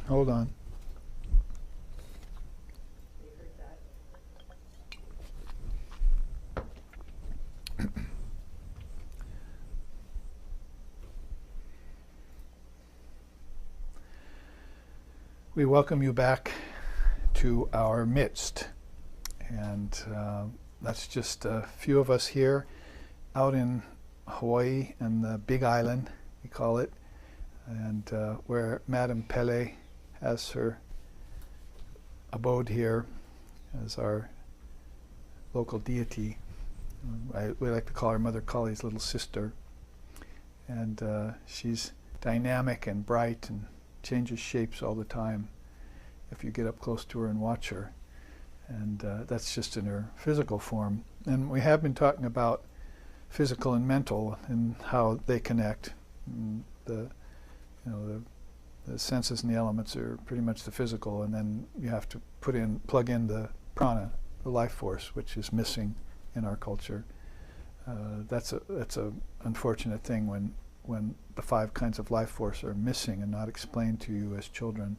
Hold on. We welcome you back to our midst, and that's just a few of us here out in Hawaii and the Big Island, we call it, and where Madame Pele has her abode here as our local deity. We like to call her Mother Kali's little sister, and she's dynamic and bright and changes shapes all the time if you get up close to her and watch her, and that's just in her physical form. And we have been talking about physical and mental and how they connect. And the senses and the elements are pretty much the physical, and then you have to plug in the prana, the life force, which is missing in our culture. That's a unfortunate thing when the 5 kinds of life force are missing and not explained to you as children.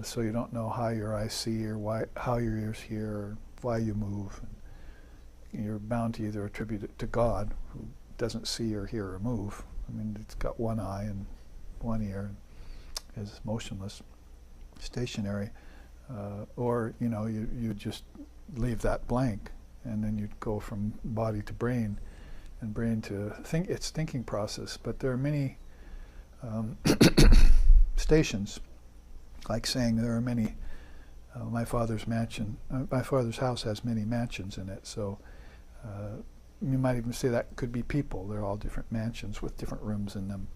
So you don't know how your eyes see, or how your ears hear, or why you move. And you're bound to either attribute it to God, who doesn't see or hear or move. I mean, it's got one eye and one ear, and is motionless, stationary, or you just leave that blank, and then you'd go from body to brain, and brain to its thinking process. But there are many stations, like saying there are many. My father's house has many mansions in it, so you might even say that could be people. They're all different mansions with different rooms in them,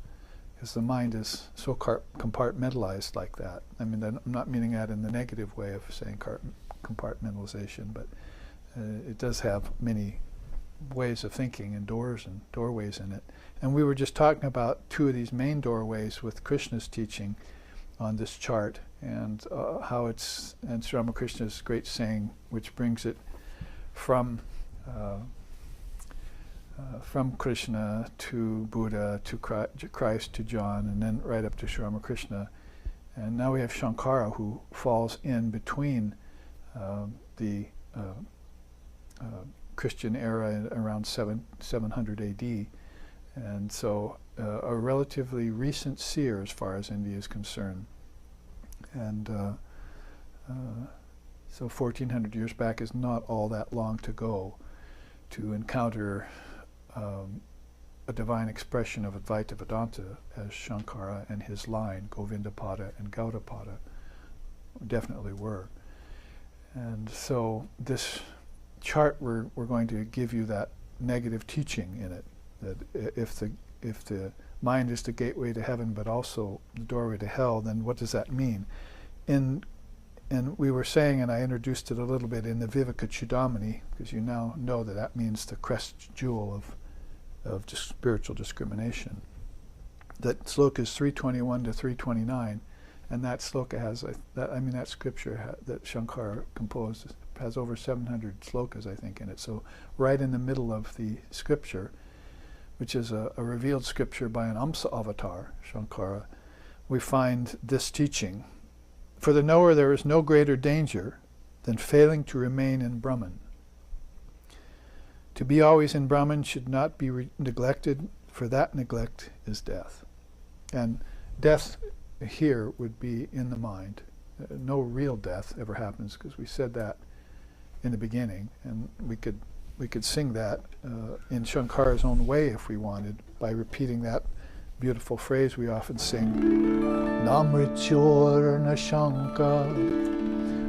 because the mind is so compartmentalized like that. I mean, I'm not meaning that in the negative way of saying compartmentalization, but it does have many ways of thinking and doors and doorways in it. And we were just talking about 2 of these main doorways with Krishna's teaching on this chart, and how it's, and Sri Ramakrishna's great saying, which brings it from Krishna to Buddha to Christ to John, and then right up to Sri Ramakrishna. And now we have Shankara, who falls in between the Christian era around 700 AD, and so a relatively recent seer as far as India is concerned. And so 1400 years back is not all that long to go to encounter a divine expression of Advaita Vedanta as Shankara and his line, Govindapada and Gaudapada, definitely were. And so this chart, we're going to give you that negative teaching in it, that if the mind is the gateway to heaven but also the doorway to hell, then what does that mean? And we were saying, and I introduced it a little bit in the Viveka Chudamani, because you now know that means the crest jewel of just spiritual discrimination. That sloka is 321 to 329, and that sloka has, that scripture that Shankara composed has over 700 slokas, I think, in it. So right in the middle of the scripture, which is a revealed scripture by an Amsa avatar, Shankara, we find this teaching. For the knower there is no greater danger than failing to remain in Brahman. To be always in Brahman should not be neglected, for that neglect is death. And death here would be in the mind. No real death ever happens, because we said that in the beginning, and we could sing that in Shankara's own way if we wanted, by repeating that beautiful phrase we often sing. Namrichor na Shanka,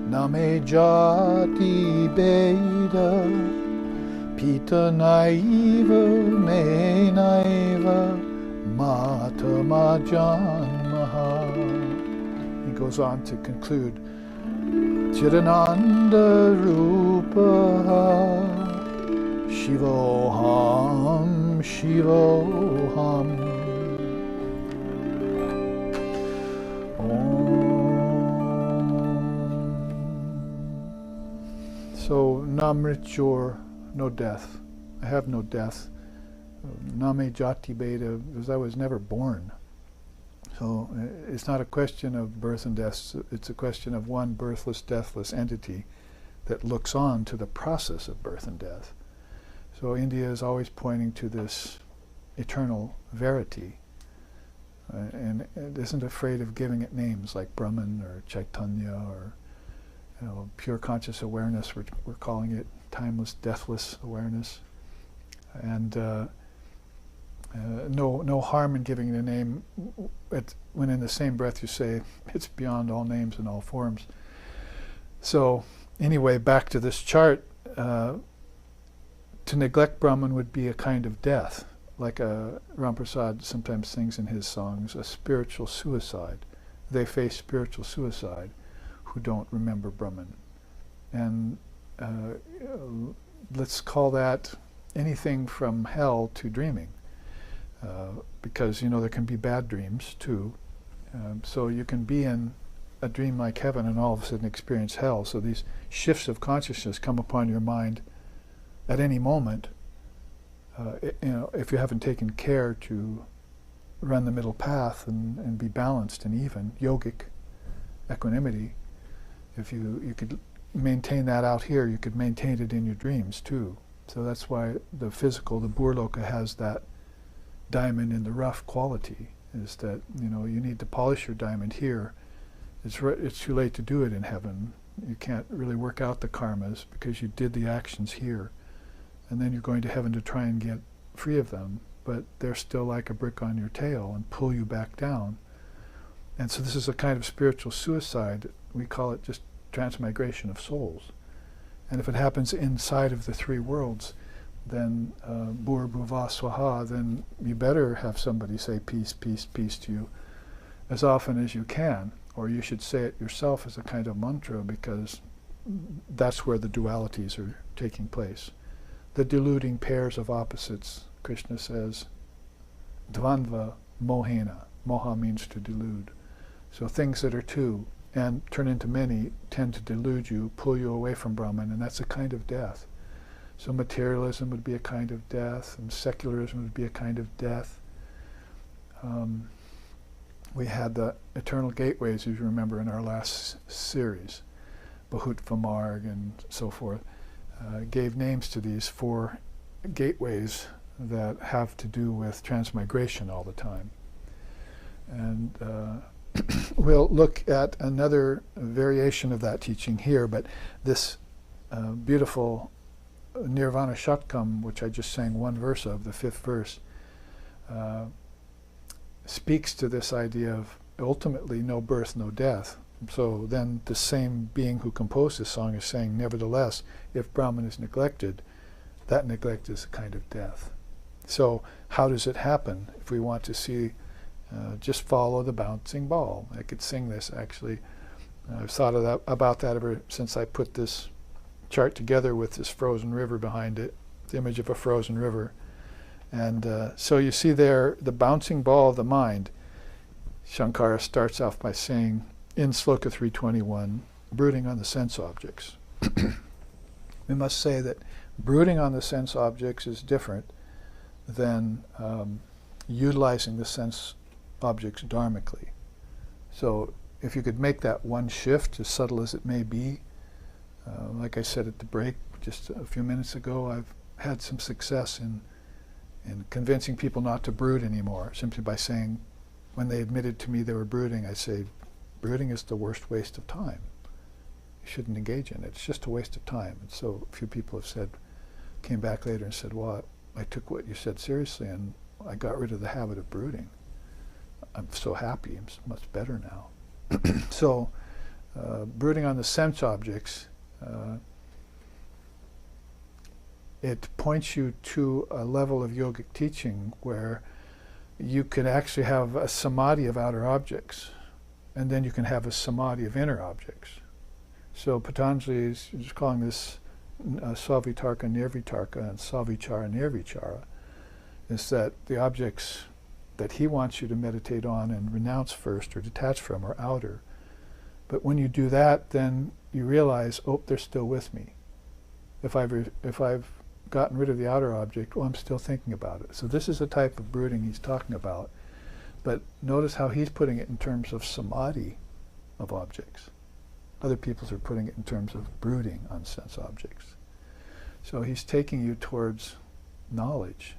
Name Jati Beda, Pita Naiva, Me Naiva, Mata Majanmaha. He goes on to conclude, Chidananda Rupaha, Shivoham, Shivoham. So, Namrichur, no death. I have no death. Name Jati Beta, because I was never born. So it's not a question of birth and death, it's a question of one birthless, deathless entity that looks on to the process of birth and death. So India is always pointing to this eternal verity, and it isn't afraid of giving it names like Brahman or Chaitanya or pure conscious awareness. We're calling it timeless, deathless awareness, and no harm in giving it a name when in the same breath you say it's beyond all names and all forms. So anyway, back to this chart. To neglect Brahman would be a kind of death, like Ramprasad sometimes sings in his songs, a spiritual suicide. They face spiritual suicide who don't remember Brahman. And let's call that anything from hell to dreaming, because there can be bad dreams too. So you can be in a dream like heaven and all of a sudden experience hell. So these shifts of consciousness come upon your mind at any moment. If you haven't taken care to run the middle path and be balanced and even, yogic equanimity, if you could maintain that out here, you could maintain it in your dreams too. So that's why the physical, the burloka, has that diamond in the rough quality, is that you need to polish your diamond here. It's too late to do it in heaven. You can't really work out the karmas because you did the actions here. And then you're going to heaven to try and get free of them, but they're still like a brick on your tail and pull you back down. And so this is a kind of spiritual suicide. We call it just transmigration of souls. And if it happens inside of the three worlds, then Bhur Bhuva Swaha, then you better have somebody say peace, peace, peace to you as often as you can. Or you should say it yourself as a kind of mantra, because that's where the dualities are taking place. The deluding pairs of opposites, Krishna says, dvandva mohena. Moha means to delude. So things that are two and turn into many tend to delude you, pull you away from Brahman, and that's a kind of death. So materialism would be a kind of death, and secularism would be a kind of death. We had the Eternal Gateways, as you remember, in our last series, Bahutva Marg and so forth. Gave names to these 4 gateways that have to do with transmigration all the time. And we'll look at another variation of that teaching here, but this beautiful Nirvana Shatkam, which I just sang one verse of, the 5th verse, speaks to this idea of ultimately no birth, no death. So then the same being who composed this song is saying, nevertheless, if Brahman is neglected, that neglect is a kind of death. So how does it happen? If we want to see, just follow the bouncing ball. I could sing this actually. I've thought about that ever since I put this chart together with this frozen river behind it, the image of a frozen river. And so you see there the bouncing ball of the mind. Shankara starts off by saying, in Sloka 321, brooding on the sense objects. We must say that brooding on the sense objects is different than utilizing the sense objects dharmically. So if you could make that one shift, as subtle as it may be, like I said at the break just a few minutes ago, I've had some success in convincing people not to brood anymore, simply by saying, when they admitted to me they were brooding, I say, brooding is the worst waste of time. You shouldn't engage in it. It's just a waste of time. And so a few people have came back later and said, well, I took what you said seriously and I got rid of the habit of brooding. I'm so happy. I'm much better now. So brooding on the sense objects, it points you to a level of yogic teaching where you can actually have a samadhi of outer objects, and then you can have a samadhi of inner objects. So Patanjali is just calling this savitarka nirvitarka and savichara nirvichara, is that the objects that he wants you to meditate on and renounce first or detach from are outer. But when you do that, then you realize, oh, they're still with me. If I've gotten rid of the outer object, well, I'm still thinking about it. So this is the type of brooding he's talking about. But notice how he's putting it in terms of samadhi of objects. Other people are putting it in terms of brooding on sense objects. So he's taking you towards knowledge,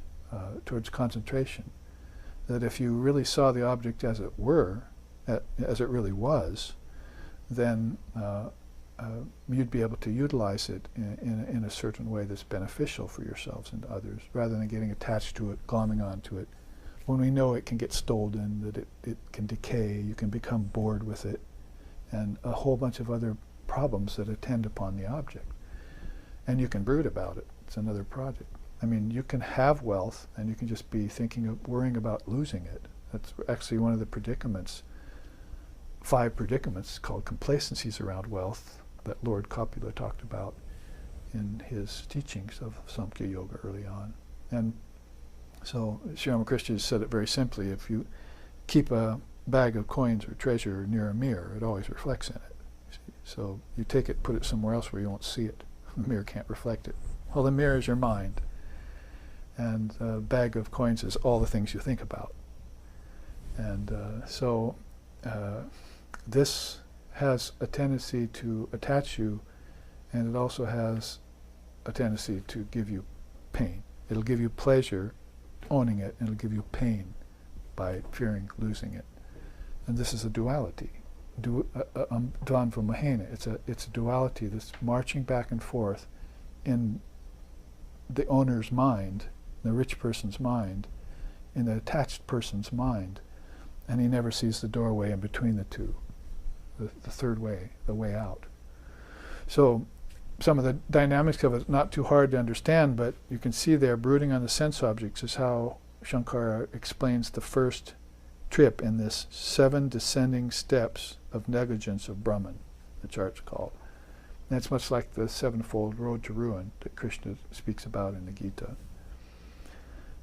towards concentration. That if you really saw the object as it were, as it really was, then you'd be able to utilize it in a certain way that's beneficial for yourselves and others, rather than getting attached to it, glomming onto it. When we know it can get stolen, that it can decay, you can become bored with it, and a whole bunch of other problems that attend upon the object. And you can brood about it. It's another project. I mean, you can have wealth, and you can just be worrying about losing it. That's actually one of the predicaments, 5 predicaments called complacencies around wealth that Lord Copula talked about in his teachings of Samkhya Yoga early on. And so Sri Ramakrishna said it very simply: if you keep a bag of coins or treasure near a mirror, it always reflects in it. So you take it, put it somewhere else where you won't see it. The mirror can't reflect it. Well, the mirror is your mind, and a bag of coins is all the things you think about. And so this has a tendency to attach you, and it also has a tendency to give you pain. It'll give you pleasure owning it, and it'll give you pain by fearing losing it. And this is a duality. Dvandva Mahena. It's a duality that's marching back and forth in the owner's mind, the rich person's mind, in the attached person's mind, and he never sees the doorway in between the two, the third way, the way out. So some of the dynamics of it, not too hard to understand, but you can see there, brooding on the sense objects is how Shankara explains the first trip in this 7 descending steps of negligence of Brahman, the chart's called. And it's much like the 7-fold road to ruin that Krishna speaks about in the Gita.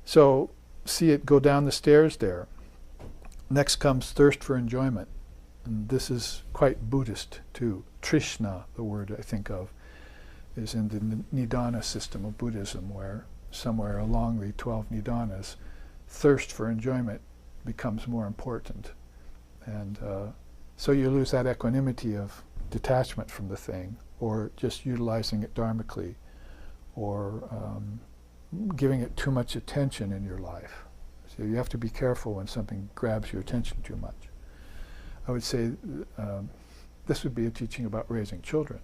So see it go down the stairs there. Next comes thirst for enjoyment. And this is quite Buddhist too. Trishna, the word I think of, is in the Nidana system of Buddhism, where somewhere along the 12 Nidanas, thirst for enjoyment becomes more important. And so you lose that equanimity of detachment from the thing, or just utilizing it dharmically, or giving it too much attention in your life. So you have to be careful when something grabs your attention too much. I would say this would be a teaching about raising children.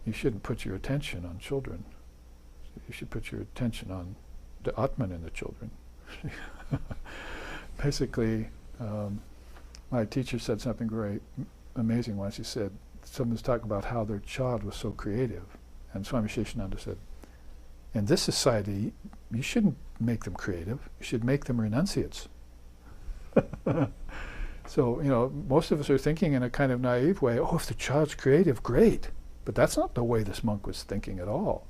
You shouldn't put your attention on children. You should put your attention on the Atman in the children. Basically, my teacher said something very amazing once. He said, someone was talking about how their child was so creative. And Swami Sheshananda said, in this society, you shouldn't make them creative. You should make them renunciates. So, most of us are thinking in a kind of naive way, oh, if the child's creative, great. But that's not the way this monk was thinking at all.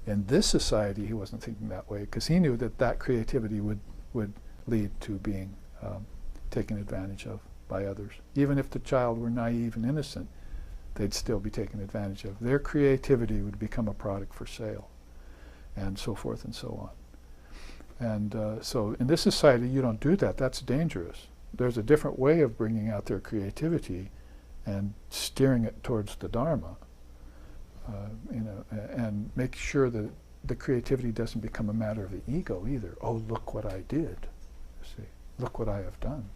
In this society, he wasn't thinking that way, because he knew that creativity would lead to being taken advantage of by others. Even if the child were naive and innocent, they'd still be taken advantage of. Their creativity would become a product for sale, and so forth and so on. And so in this society, you don't do that. That's dangerous. There's a different way of bringing out their creativity and steering it towards the Dharma, and make sure that the creativity doesn't become a matter of the ego either. Oh, look what I did. See, look what I have done.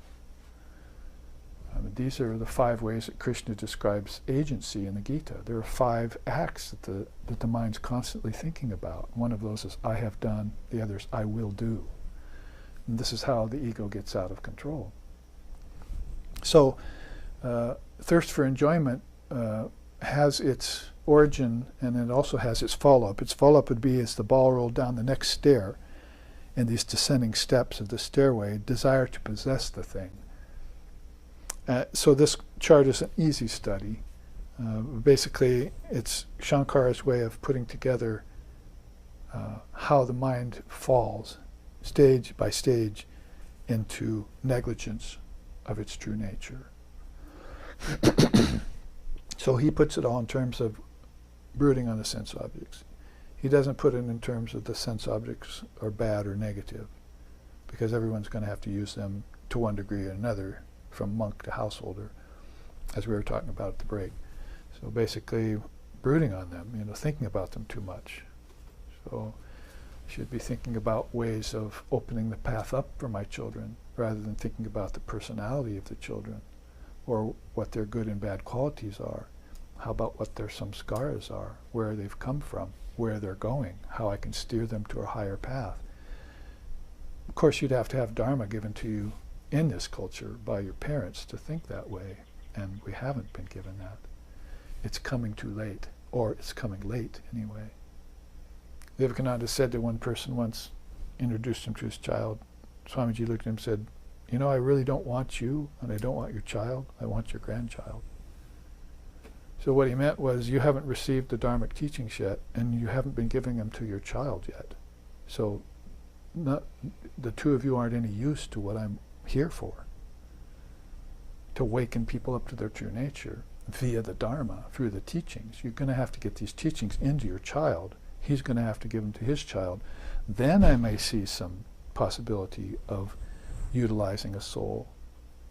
These are the 5 ways that Krishna describes agency in the Gita. There are 5 acts that the mind's constantly thinking about. One of those is I have done, the other is I will do. And this is how the ego gets out of control. So thirst for enjoyment has its origin, and it also has its follow-up. Its follow-up would be, as the ball rolled down the next stair in these descending steps of the stairway, desire to possess the thing. So this chart is an easy study. Basically, it's Shankara's way of putting together how the mind falls, stage by stage, into negligence of its true nature. So he puts it all in terms of brooding on the sense objects. He doesn't put it in terms of the sense objects are bad or negative, because everyone's going to have to use them to one degree or another, from monk to householder, as we were talking about at the break. So basically, brooding on them, thinking about them too much. So I should be thinking about ways of opening the path up for my children, rather than thinking about the personality of the children, or what their good and bad qualities are. How about what their samskaras are, where they've come from, where they're going, how I can steer them to a higher path. Of course, you'd have to have Dharma given to you in this culture by your parents to think that way, and we haven't been given that. It's coming too late, or it's coming late anyway. Vivekananda said to one person once, introduced him to his child, Swamiji looked at him and said, I really don't want you, and I don't want your child, I want your grandchild. So what he meant was, you haven't received the Dharmic teachings yet, and you haven't been giving them to your child yet. So the two of you aren't any use to what I'm here for. To waken people up to their true nature via the Dharma, through the teachings. You're going to have to get these teachings into your child. He's going to have to give them to his child. Then I may see some possibility of utilizing a soul.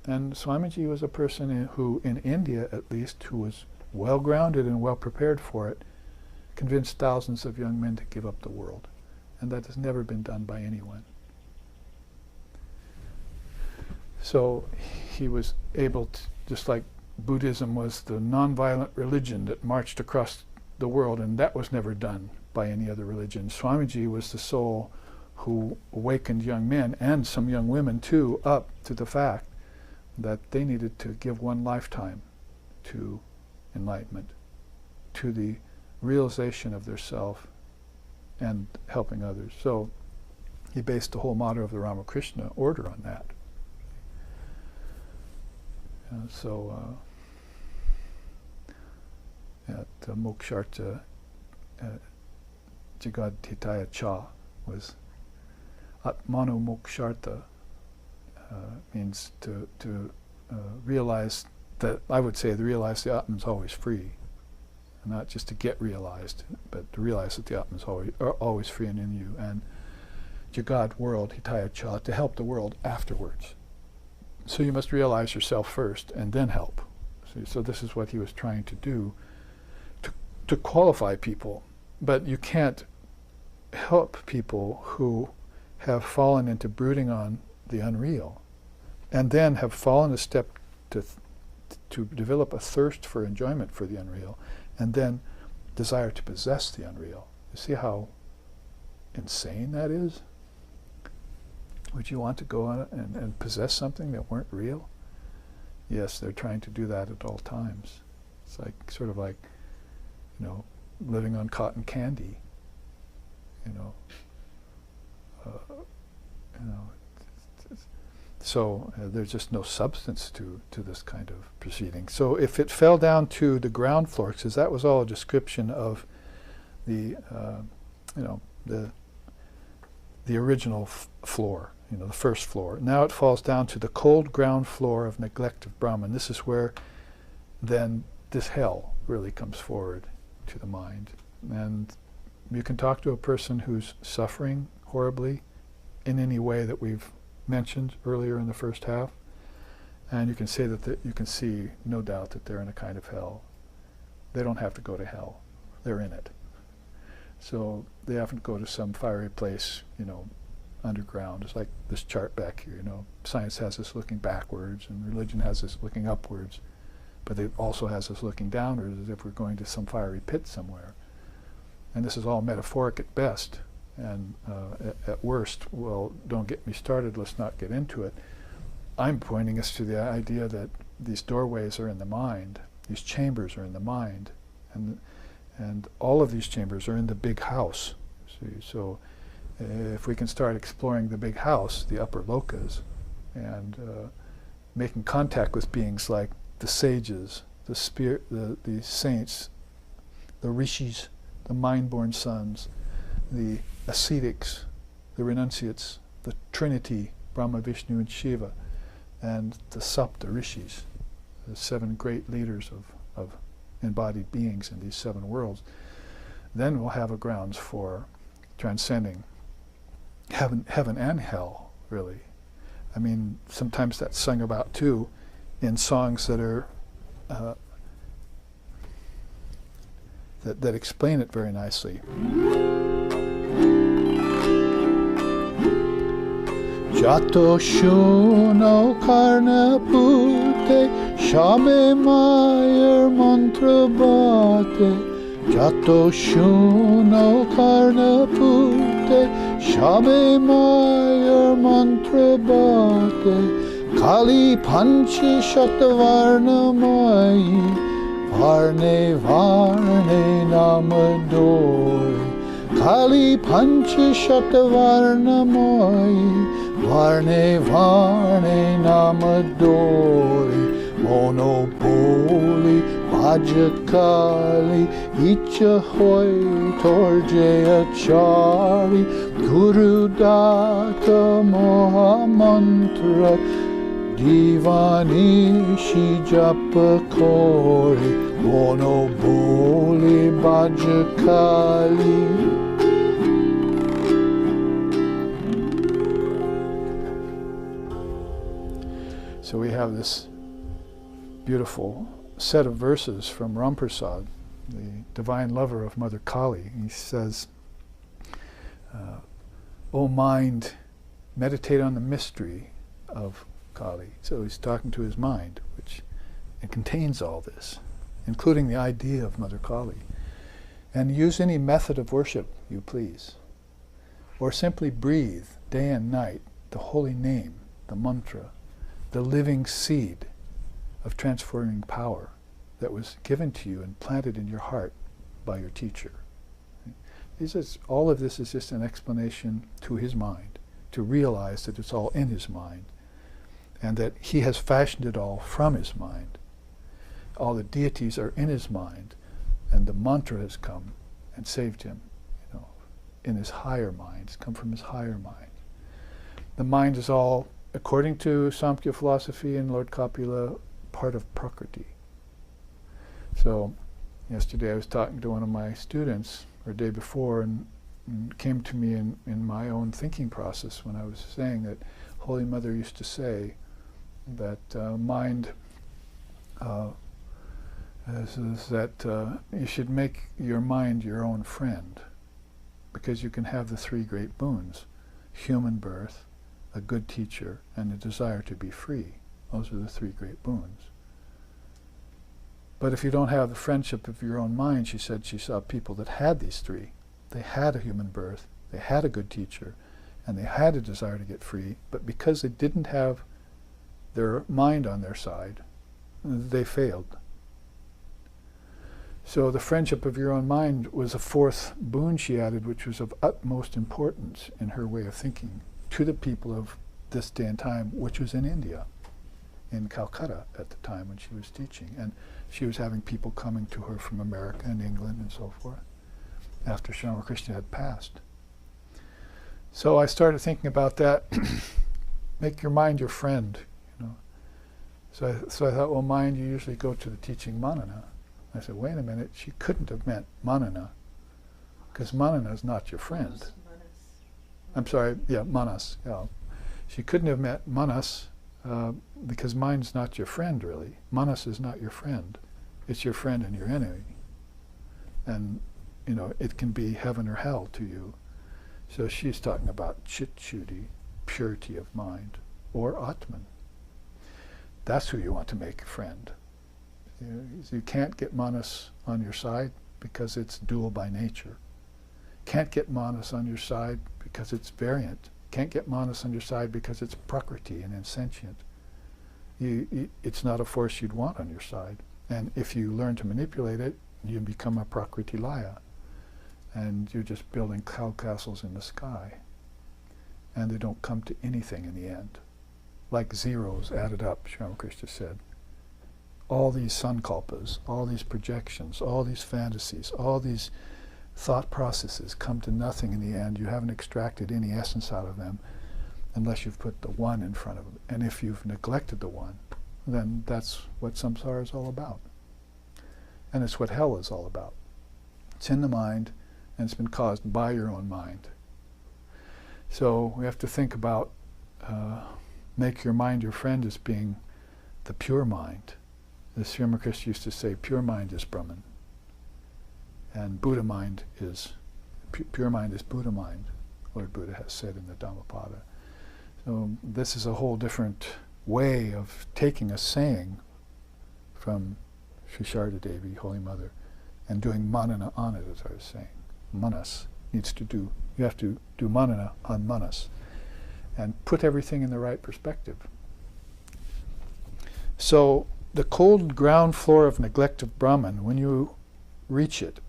And Swamiji was a person who, in India at least, who was well-grounded and well-prepared for it, convinced thousands of young men to give up the world. And that has never been done by anyone. So he was able to, just like Buddhism was the non-violent religion that marched across the world, and that was never done by any other religion. Swamiji was the soul who awakened young men, and some young women too, up to the fact that they needed to give one lifetime to enlightenment, to the realization of their self and helping others. So he based the whole motto of the Ramakrishna order on that. At Moksharta Jagadhitaya Cha was Atmano Moksharta, means to realize that, I would say, to realize the Atman is always free. Not just to get realized, but to realize that the Atman is always free and in you. And Jagad, world, Hitaya Cha, to help the world afterwards. So you must realize yourself first and then help. See, so this is what he was trying to do, to qualify people. But you can't help people who have fallen into brooding on the unreal, and then have fallen a step to develop a thirst for enjoyment for the unreal, and then desire to possess the unreal. You see how insane that is? Would you want to go on and possess something that weren't real? Yes, they're trying to do that at all times. It's like, sort of like, living on cotton candy. So there's just no substance to this kind of proceeding. So if it fell down to the ground floor, because that was all a description of the original floor, the first floor. Now it falls down to the cold ground floor of neglect of Brahman. This is where then this hell really comes forward to the mind. And you can talk to a person who's suffering horribly in any way that we've mentioned earlier in the first half, and you can say that you can see, no doubt, that they're in a kind of hell. They don't have to go to hell. They're in it. So they have to go to some fiery place, underground. It's like this chart back here, Science has us looking backwards, and religion has us looking upwards, but it also has us looking downwards, as if we're going to some fiery pit somewhere. And this is all metaphoric at best, and at worst, well, don't get me started, let's not get into it. I'm pointing us to the idea that these doorways are in the mind, these chambers are in the mind, and all of these chambers are in the big house. See, so if we can start exploring the big house, the upper lokas, and making contact with beings like the sages, the spirit, the saints, the rishis, the mind-born sons, the ascetics, the renunciates, the Trinity, Brahma, Vishnu, and Shiva, and the Sapta Rishis, the 7 great leaders of embodied beings in these 7 worlds, then we'll have a grounds for transcending heaven and hell, really. I mean, sometimes that's sung about too in songs that are that explain it very nicely. Jato shuno karna pute shabe mayer mantra bate. Jato shuno karna pute shabe mayer mantra bate. Kali pancha shatavarna mai varne varne namadore. Kali pancha shatavarna mai varne varne namadore. Monopoli vajakali icha hoy torjaya chari. Guru data moha mantra divani shijapa kori. Monopoli vajakali. So we have this beautiful set of verses from Ramprasad, the divine lover of Mother Kali. He says, O mind, meditate on the mystery of Kali. So he's talking to his mind, which it contains all this, including the idea of Mother Kali. And use any method of worship you please. Or simply breathe day and night the holy name, the mantra, the living seed of transforming power that was given to you and planted in your heart by your teacher. All of this is just an explanation to his mind, to realize that it's all in his mind, and that he has fashioned it all from his mind. All the deities are in his mind, and the mantra has come and saved him, in his higher mind. It's come from his higher mind. The mind is all, according to Samkhya philosophy and Lord Kapila, part of Prakriti. So yesterday I was talking to one of my students, or day before, and came to me in my own thinking process when I was saying that Holy Mother used to say that mind is that you should make your mind your own friend, because you can have the three great boons: human birth, a good teacher, and a desire to be free. Those are the three great boons. But if you don't have the friendship of your own mind, she said she saw people that had these three. They had a human birth, they had a good teacher, and they had a desire to get free, but because they didn't have their mind on their side, they failed. So the friendship of your own mind was a fourth boon she added, which was of utmost importance in her way of thinking to the people of this day and time, which was in India, in Calcutta at the time when she was teaching. And she was having people coming to her from America and England and so forth after Sri Ramakrishna had passed. So I started thinking about that. Make your mind your friend, So I thought, well, mind, you usually go to the teaching manana. I said, wait a minute, she couldn't have meant manana, because manana is not your friend. I'm sorry, yeah, manas. Yeah. She couldn't have meant manas, because mind's not your friend, really. Manas is not your friend. It's your friend and your enemy. And, it can be heaven or hell to you. So she's talking about chit-shuddhi, purity of mind, or Atman. That's who you want to make a friend. You can't get manas on your side because it's dual by nature. Can't get manas on your side because it's variant. Can't get manas on your side because it's prakriti and insentient. It's not a force you'd want on your side. And if you learn to manipulate it, you become a prakriti laya. And you're just building cloud castles in the sky. And they don't come to anything in the end. Like zeros added up, Sri Ramakrishna said. All these sankalpas, all these projections, all these fantasies, all these thought processes come to nothing in the end. You haven't extracted any essence out of them unless you've put the one in front of them. And if you've neglected the one, then that's what samsara is all about. And it's what hell is all about. It's in the mind, and it's been caused by your own mind. So we have to think about make your mind your friend as being the pure mind. The Sri Ramakrishna used to say, pure mind is Brahman. And Buddha mind is, pure mind is Buddha mind, Lord Buddha has said in the Dhammapada. So this is a whole different way of taking a saying from Sri Sharda Devi, Holy Mother, and doing manana on it, as I was saying. Manas needs to do, you have to do manana on manas, and put everything in the right perspective. So the cold ground floor of neglect of Brahman, when you reach it,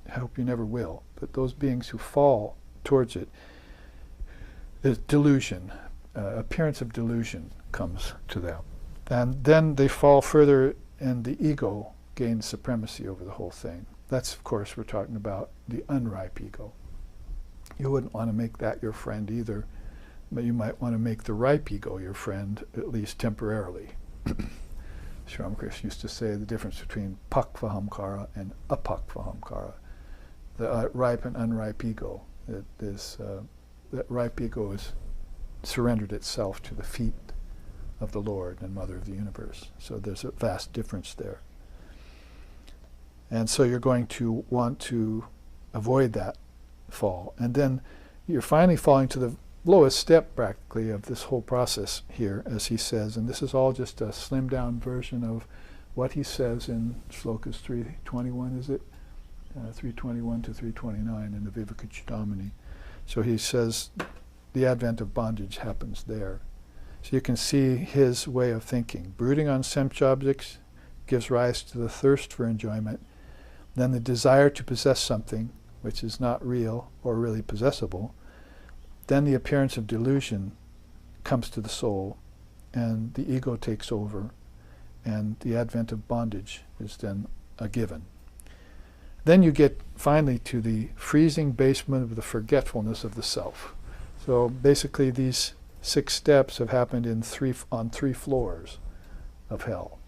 I hope you never will, but those beings who fall towards it, is delusion, appearance of delusion comes to them. And then they fall further and the ego gains supremacy over the whole thing. That's, of course, we're talking about the unripe ego. You wouldn't want to make that your friend either, but you might want to make the ripe ego your friend, at least temporarily. Sri Ramakrishna used to say the difference between pakvahamkara and apakvahamkara. The ripe and unripe ego. That ripe ego is surrendered itself to the feet of the Lord and Mother of the Universe. So there's a vast difference there. And so you're going to want to avoid that fall. And then you're finally falling to the lowest step, practically, of this whole process here, as he says. And this is all just a slimmed down version of what he says in Slokas 321, is it? 321 to 329 in the Vivekachudamani. So he says the advent of bondage happens there. So you can see his way of thinking. Brooding on sense objects gives rise to the thirst for enjoyment, then the desire to possess something which is not real or really possessible. Then the appearance of delusion comes to the soul, and the ego takes over, and the advent of bondage is then a given. Then you get finally to the freezing basement of the forgetfulness of the self. So basically these 6 steps have happened on 3 floors of hell.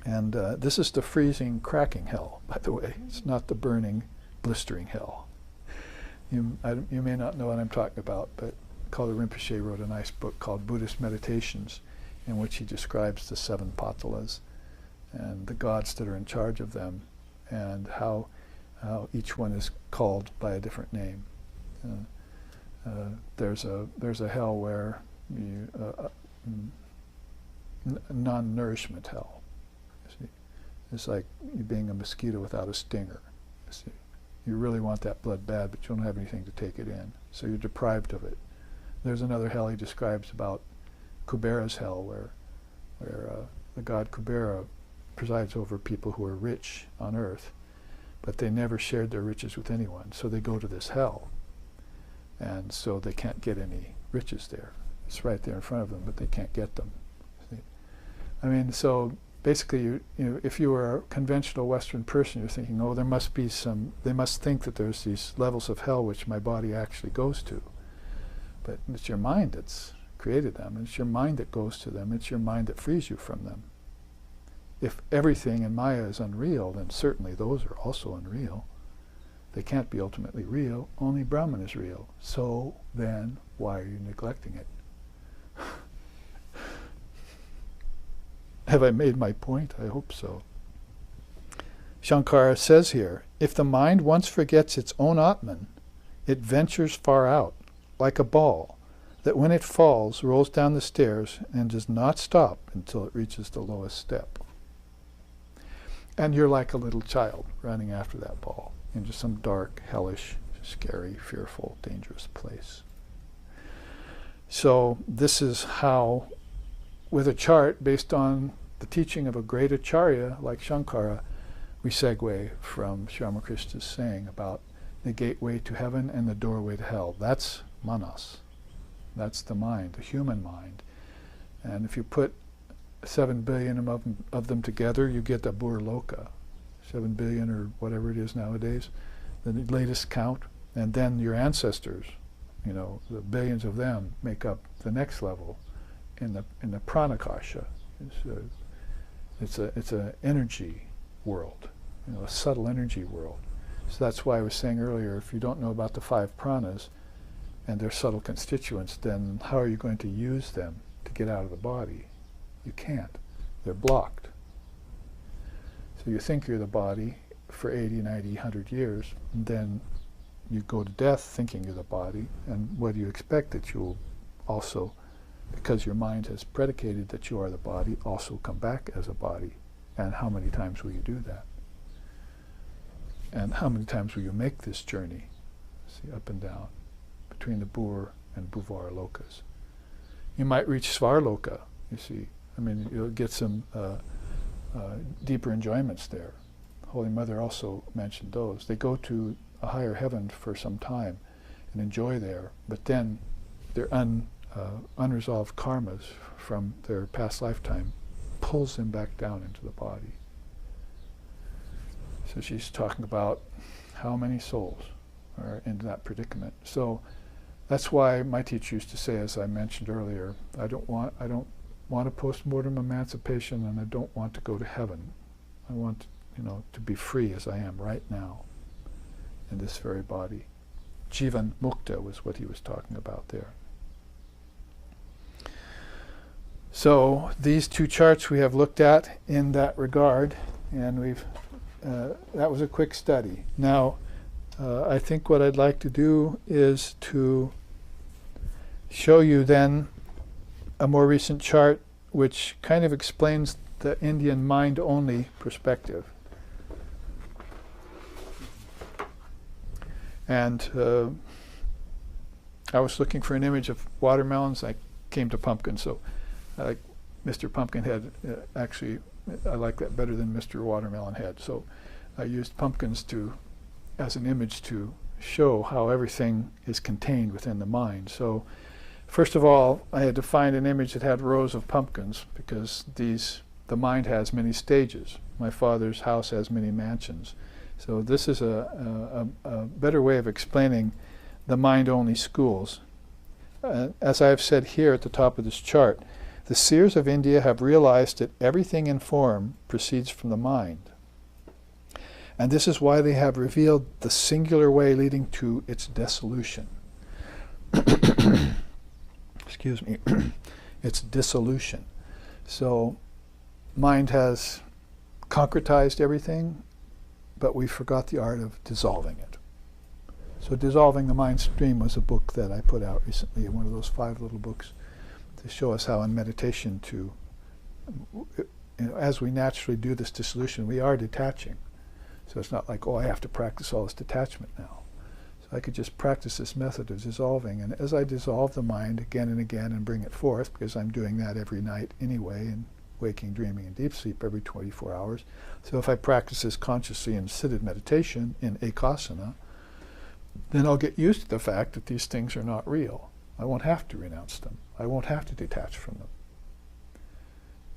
And this is the freezing, cracking hell, by the way. It's not the burning, blistering hell. You may not know what I'm talking about, but Kala Rinpoche wrote a nice book called Buddhist Meditations, in which he describes the 7 patalas and the gods that are in charge of them, and how each one is called by a different name. There's a hell where non-nourishment hell. You see, it's like you being a mosquito without a stinger. You see, you really want that blood bad, but you don't have anything to take it in, so you're deprived of it. There's another hell he describes about Kubera's hell, where the god Kubera presides over people who are rich on earth, but they never shared their riches with anyone, so they go to this hell, and so they can't get any riches there. It's right there in front of them, but they can't get them. See? I mean, so basically, you know, if you were a conventional Western person, you're thinking, oh, there must be some, they must think that there's these levels of hell which my body actually goes to. But it's your mind that's created them, and it's your mind that goes to them, it's your mind that frees you from them. If everything in Maya is unreal, then certainly those are also unreal. They can't be ultimately real, only Brahman is real. So then, why are you neglecting it? Have I made my point? I hope so. Shankara says here, if the mind once forgets its own Atman, it ventures far out, like a ball, that when it falls, rolls down the stairs and does not stop until it reaches the lowest step. And you're like a little child running after that ball into some dark, hellish, scary, fearful, dangerous place. So this is how, with a chart based on the teaching of a great acharya like Shankara, we segue from Sri Ramakrishna's saying about the gateway to heaven and the doorway to hell. That's manas. That's the mind, the human mind. And if you put 7 billion of them together, you get a loka. 7 billion or whatever it is nowadays, the latest count. And then your ancestors, you know, the billions of them make up the next level in the pranakasha. It's a energy world, you know, a subtle energy world. So that's why I was saying earlier, if you don't know about the 5 pranas and their subtle constituents, then how are you going to use them to get out of the body. You can't. They're blocked. So you think you're the body for 80, 90, 100 years, and then you go to death thinking you're the body, and what do you expect? That you'll also, because your mind has predicated that you are the body, also come back as a body. And how many times will you do that? And how many times will you make this journey, see, up and down, between the Bur and Bhuvar lokas? You might reach Svarloka, you see. I mean, you'll get some deeper enjoyments there. Holy Mother also mentioned those. They go to a higher heaven for some time and enjoy there, but then their unresolved karmas from their past lifetime pulls them back down into the body. So she's talking about how many souls are in that predicament. So that's why my teacher used to say, as I mentioned earlier, I don't want a post-mortem emancipation, and I don't want to go to heaven. I want, to be free as I am right now in this very body. Jivan Mukta was what he was talking about there. So these two charts we have looked at in that regard, and that was a quick study. Now, I think what I'd like to do is to show you then a more recent chart which kind of explains the Indian mind-only perspective. And I was looking for an image of watermelons. I came to pumpkin, so Mr. Pumpkinhead, actually, I like that better than Mr. Watermelon Head. So I used pumpkins as an image to show how everything is contained within the mind. So first of all, I had to find an image that had rows of pumpkins, because the mind has many stages. My father's house has many mansions. So this is a better way of explaining the mind-only schools. As I have said here at the top of this chart, the seers of India have realized that everything in form proceeds from the mind. And this is why they have revealed the singular way leading to its dissolution. Excuse me. Its dissolution. So mind has concretized everything, but we forgot the art of dissolving it. So Dissolving the Mind Stream was a book that I put out recently, one of those 5 little books, to show us how in meditation as we naturally do this dissolution, we are detaching. So it's not like, I have to practice all this detachment now. So I could just practice this method of dissolving, and as I dissolve the mind again and again and bring it forth, because I'm doing that every night anyway, and waking, dreaming, and deep sleep every 24 hours. So if I practice this consciously in seated meditation, in akasana, then I'll get used to the fact that these things are not real. I won't have to renounce them. I won't have to detach from them.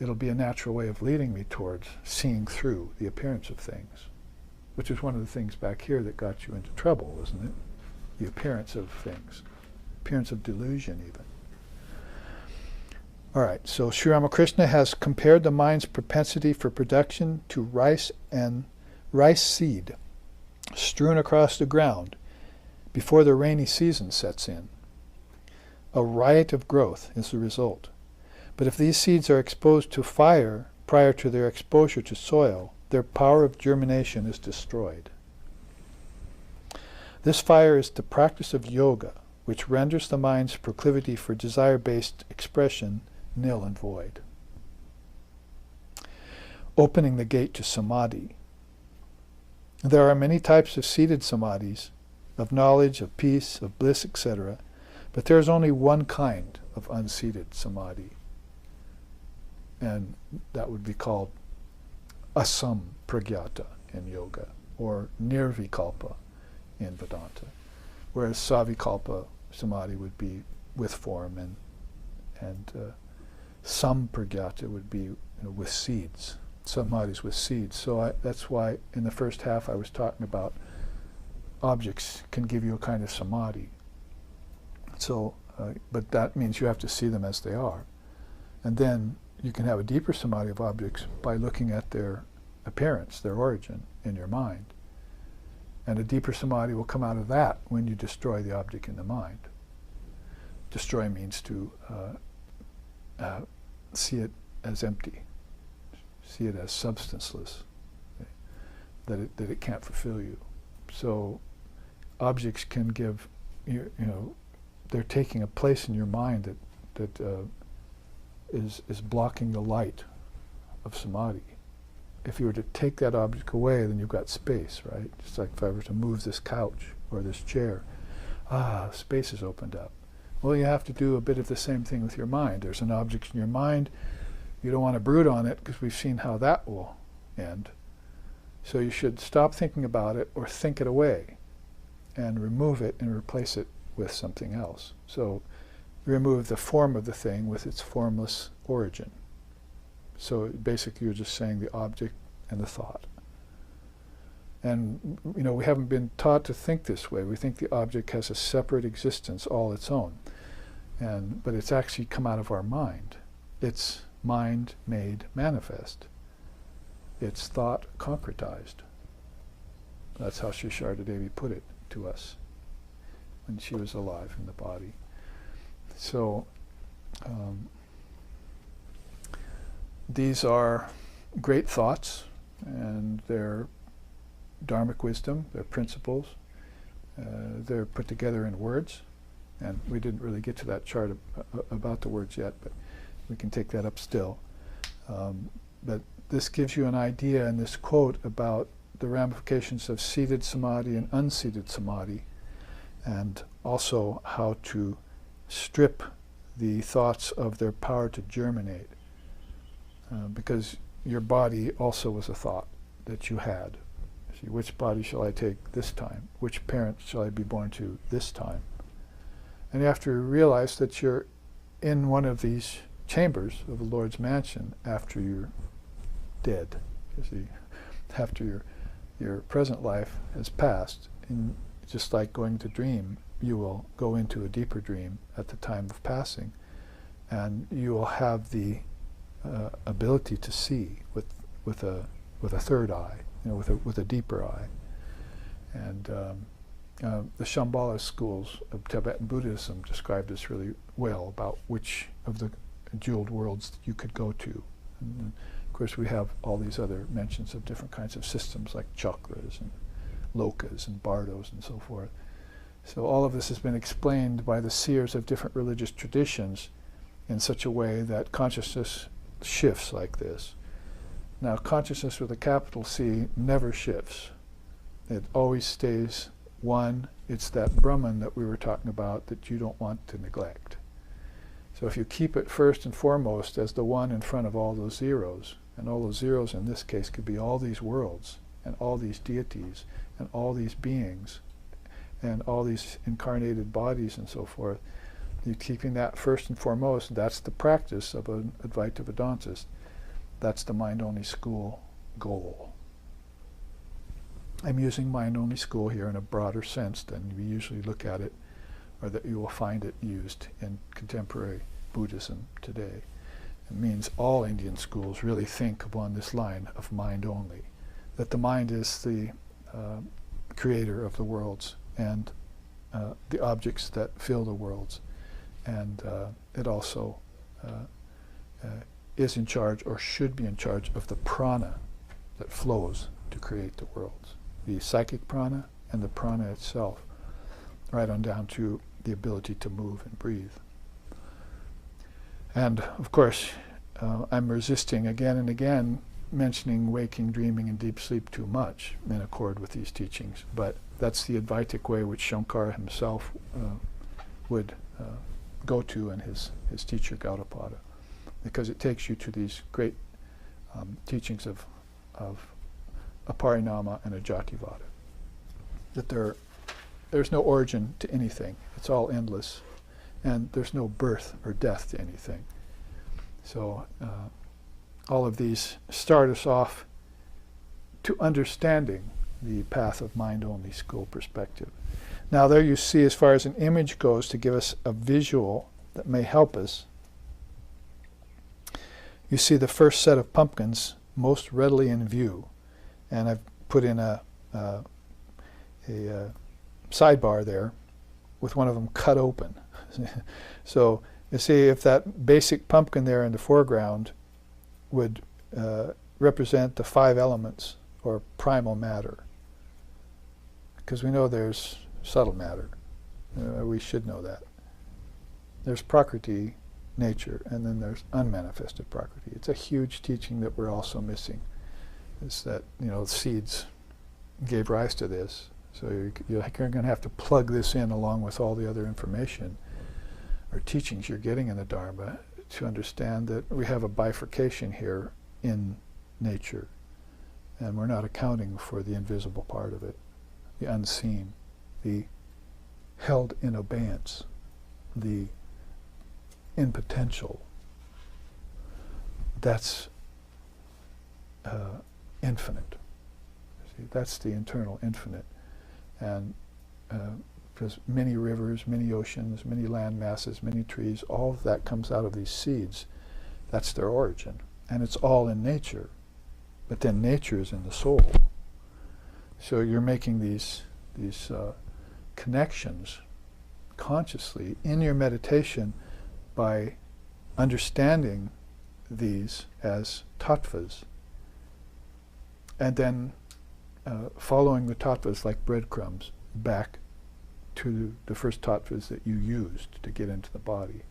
It'll be a natural way of leading me towards seeing through the appearance of things, which is one of the things back here that got you into trouble, isn't it? The appearance of things, appearance of delusion even. All right, so Sri Ramakrishna has compared the mind's propensity for production to rice seed strewn across the ground before the rainy season sets in. A riot of growth is the result. But if these seeds are exposed to fire prior to their exposure to soil, their power of germination is destroyed. This fire is the practice of yoga, which renders the mind's proclivity for desire-based expression nil and void. Opening the gate to samadhi. There are many types of seated samadhis, of knowledge, of peace, of bliss, etc., but there is only one kind of unseated samadhi, and that would be called asampragyata in yoga, or nirvikalpa in Vedanta, whereas savikalpa samadhi would be with form, and sampragyata would be with seeds, samadhis with seeds. So that's why in the first half I was talking about objects can give you a kind of samadhi. So, but that means you have to see them as they are. And then you can have a deeper samadhi of objects by looking at their appearance, their origin in your mind. And a deeper samadhi will come out of that when you destroy the object in the mind. Destroy means to see it as empty, see it as substanceless, okay? that it can't fulfill you. So objects can give, you know, they're taking a place in your mind that is blocking the light of samadhi. If you were to take that object away, then you've got space, right? Just like if I were to move this couch or this chair, space has opened up. Well, you have to do a bit of the same thing with your mind. There's an object in your mind. You don't want to brood on it because we've seen how that will end. So you should stop thinking about it or think it away and remove it and replace it with something else. So remove the form of the thing with its formless origin. So basically you're just saying the object and the thought. And you know, we haven't been taught to think this way. We think the object has a separate existence all its own. But it's actually come out of our mind. It's mind made manifest. It's thought concretized. That's how Sri Sharda Devi put it to us when she was alive in the body. So these are great thoughts, and they're dharmic wisdom, they're principles, they're put together in words, and we didn't really get to that chart about the words yet, but we can take that up still. But this gives you an idea in this quote about the ramifications of seated samadhi and unseated samadhi, and also how to strip the thoughts of their power to germinate, because your body also was a thought that you had. See, which body shall I take this time? Which parent shall I be born to this time? And you have to realize that you're in one of these chambers of the Lord's mansion after you're dead. You see, after your present life has passed, and just like going to dream, you will go into a deeper dream at the time of passing, and you will have the ability to see with a third eye, you know, with a deeper eye. And the Shambhala schools of Tibetan Buddhism describe this really well, about which of the jeweled worlds you could go to. And of course we have all these other mentions of different kinds of systems like chakras and lokas and bardos and so forth. So all of this has been explained by the seers of different religious traditions in such a way that consciousness shifts like this. Now, consciousness with a capital C never shifts. It always stays one. It's that Brahman that we were talking about that you don't want to neglect. So if you keep it first and foremost as the one in front of all those zeros, and all those zeros in this case could be all these worlds, and all these deities, and all these beings, and all these incarnated bodies and so forth, you're keeping that first and foremost. That's the practice of an Advaita Vedantist. That's the mind-only school goal. I'm using mind-only school here in a broader sense than we usually look at it, or that you will find it used in contemporary Buddhism today. It means all Indian schools really think upon this line of mind only, that the mind is the creator of the worlds and the objects that fill the worlds, and it also is in charge, or should be in charge, of the prana that flows to create the worlds, the psychic prana and the prana itself, right on down to the ability to move and breathe. And of course, I'm resisting again and again mentioning waking, dreaming, and deep sleep too much in accord with these teachings, but that's the Advaitic way which Shankara himself would go to, and his teacher Gaudapada, because it takes you to these great teachings of a parinama and a jativada, that there's no origin to anything, it's all endless, and there's no birth or death to anything. So all of these start us off to understanding the path of mind-only school perspective. Now there you see, as far as an image goes, to give us a visual that may help us, you see the first set of pumpkins most readily in view, and I've put in a sidebar there with one of them cut open. So You see, if that basic pumpkin there in the foreground would represent the 5 elements or primal matter, because we know there's subtle matter. We should know that. There's prakriti, nature, and then there's unmanifested prakriti. It's a huge teaching that we're also missing. Is that, seeds gave rise to this. So you're going to have to plug this in along with all the other information or teachings you're getting in the Dharma to understand that we have a bifurcation here in nature, and we're not accounting for the invisible part of it, the unseen, the held in abeyance, the in potential. That's infinite. See, that's the internal infinite. And because many rivers, many oceans, many land masses, many trees, all of that comes out of these seeds. That's their origin. And it's all in nature. But then nature is in the soul. So you're making these connections consciously in your meditation by understanding these as tattvas, and then following the tattvas like breadcrumbs back to the first tattvas that you used to get into the body.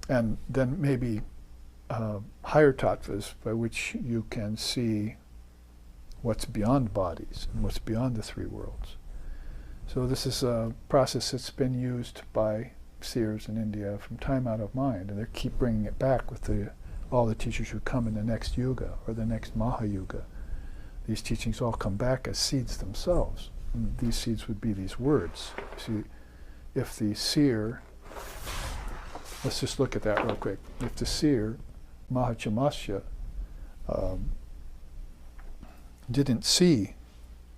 And then maybe higher tattvas by which you can see what's beyond bodies and what's beyond the 3 worlds. So this is a process that's been used by seers in India from time out of mind, and they keep bringing it back with all the teachers who come in the next yuga or the next Mahayuga. These teachings all come back as seeds themselves. And these seeds would be these words. See, if the seer, let's just look at that real quick. If the seer, Mahachamasya, didn't see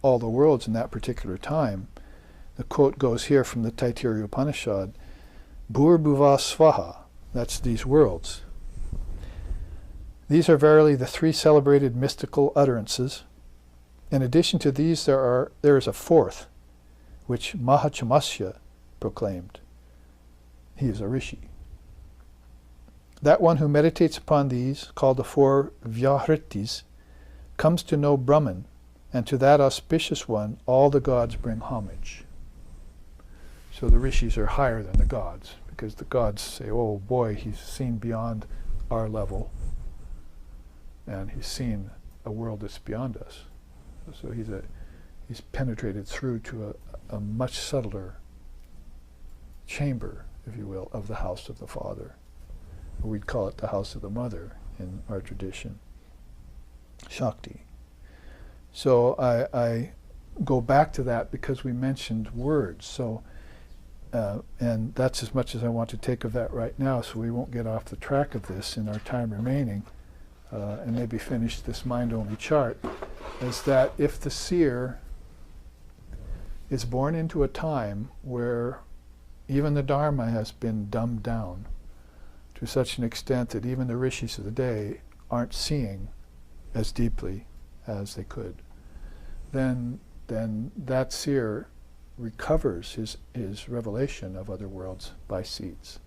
all the worlds in that particular time, the quote goes here from the Taittiriya Upanishad, Bhurbhuva Svaha, that's these worlds. These are verily the 3 celebrated mystical utterances. In addition to these, there is a 4th, which Mahachamasya proclaimed. He is a rishi. That one who meditates upon these, called the 4 Vyahritis, comes to know Brahman, and to that auspicious one all the gods bring homage. So the rishis are higher than the gods, because the gods say, oh boy, he's seen beyond our level, and he's seen a world that's beyond us. So he's penetrated through to a much subtler chamber, if you will, of the house of the Father. We'd call it the house of the Mother in our tradition, Shakti. So I go back to that because we mentioned words. So, and that's as much as I want to take of that right now, so we won't get off the track of this in our time remaining, and maybe finish this mind-only chart, is that if the seer is born into a time where even the Dharma has been dumbed down to such an extent that even the rishis of the day aren't seeing as deeply as they could, then that seer recovers his revelation of other worlds by seeds.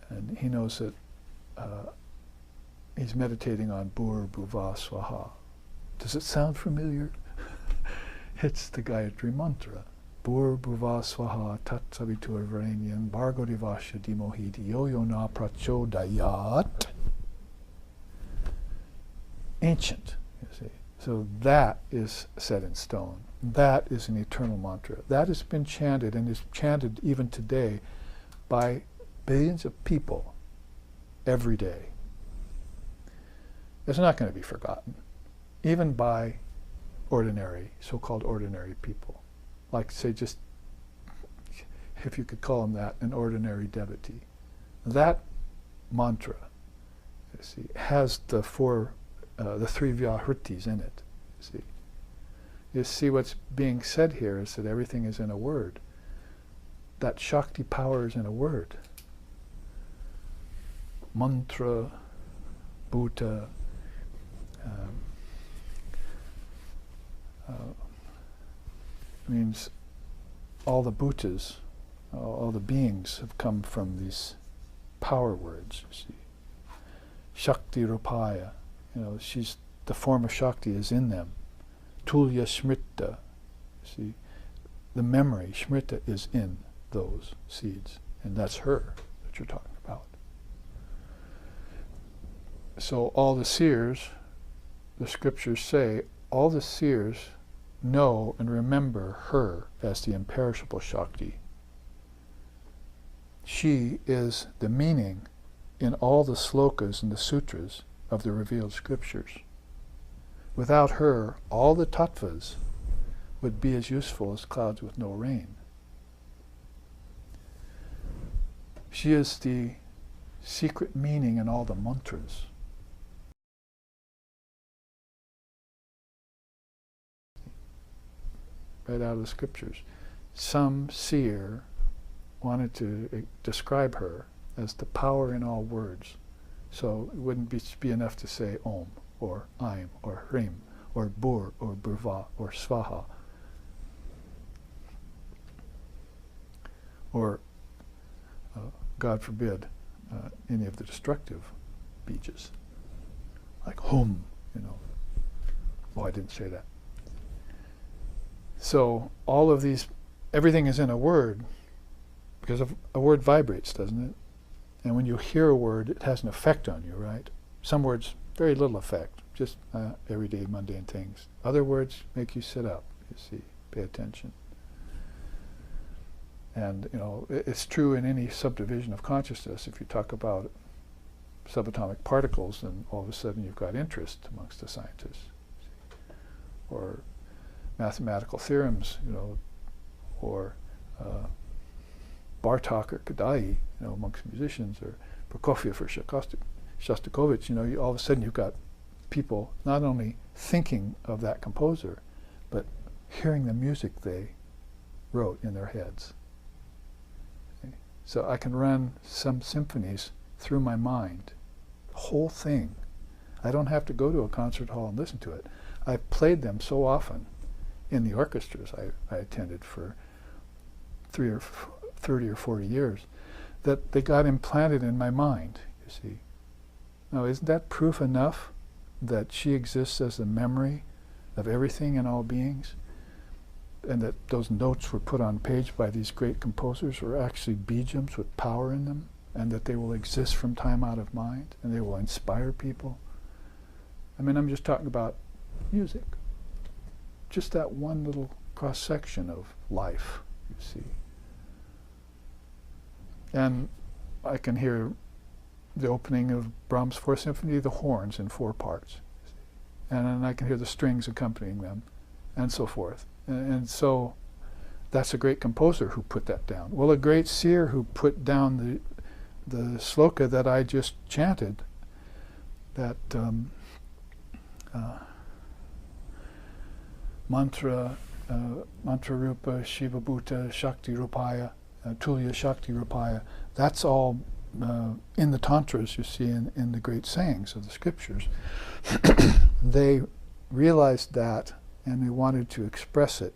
And he knows that he's meditating on Bhurbhuva Swaha. Does it sound familiar? It's the Gayatri mantra. Bhurbhuva Swaha Tat Savitur Varenyan Bhargo Devasya Dhimohi Yo Yo Na Prachodayat. Ancient, you see. So that is set in stone. That is an eternal mantra. That has been chanted and is chanted even today by billions of people every day. It's not going to be forgotten, even by ordinary, so-called ordinary people. Like, say, just, if you could call them that, an ordinary devotee. That mantra, you see, has the 3 Vyahritis in it, you see. You see what's being said here is that everything is in a word. That Shakti power is in a word. Mantra, Bhuta, means all the bhutas all the beings have come from these power words, you see. Shakti Rupaya, she's, the form of Shakti is in them. Tulya Smrita, see, the memory, Smrita, is in those seeds, and that's her that you're talking about. So all the seers, the scriptures say, all the seers know and remember her as the imperishable Shakti. She is the meaning in all the slokas and the sutras of the revealed scriptures. Without her, all the tattvas would be as useful as clouds with no rain. She is the secret meaning in all the mantras. Right out of the scriptures. Some seer wanted to describe her as the power in all words. So it wouldn't be enough to say Om, or Aim, or Hrim, or Bur, or Burva, or Svaha. Or, God forbid, any of the destructive beaches. Like Hum, Oh, I didn't say that. So all of these, everything is in a word, because a word vibrates, doesn't it? And when you hear a word, it has an effect on you, right? Some words, very little effect, just everyday mundane things. Other words make you sit up, you see, pay attention. And, it's true in any subdivision of consciousness. If you talk about subatomic particles, then all of a sudden you've got interest amongst the scientists. Or mathematical theorems, or Bartok or Kadai, amongst musicians, or Prokofiev or Shostakovich, all of a sudden you've got people not only thinking of that composer, but hearing the music they wrote in their heads. Okay? So I can run some symphonies through my mind, the whole thing. I don't have to go to a concert hall and listen to it. I've played them so often in the orchestras I attended for 30 or 40 years, that they got implanted in my mind, you see. Now, isn't that proof enough that she exists as the memory of everything and all beings? And that those notes were put on page by these great composers were actually bijams with power in them, and that they will exist from time out of mind, and they will inspire people? I mean, I'm just talking about music. Just that one little cross-section of life, you see. And I can hear the opening of Brahms' Fourth Symphony, the horns in 4 parts. And then I can hear the strings accompanying them, and so forth. And so that's a great composer who put that down. Well, a great seer who put down the sloka that I just chanted, that mantra rupa shiva bhuta shakti rupaya tulya shakti rupaya, that's all in the tantras, you see, in the great sayings of the scriptures. They realized that, and they wanted to express it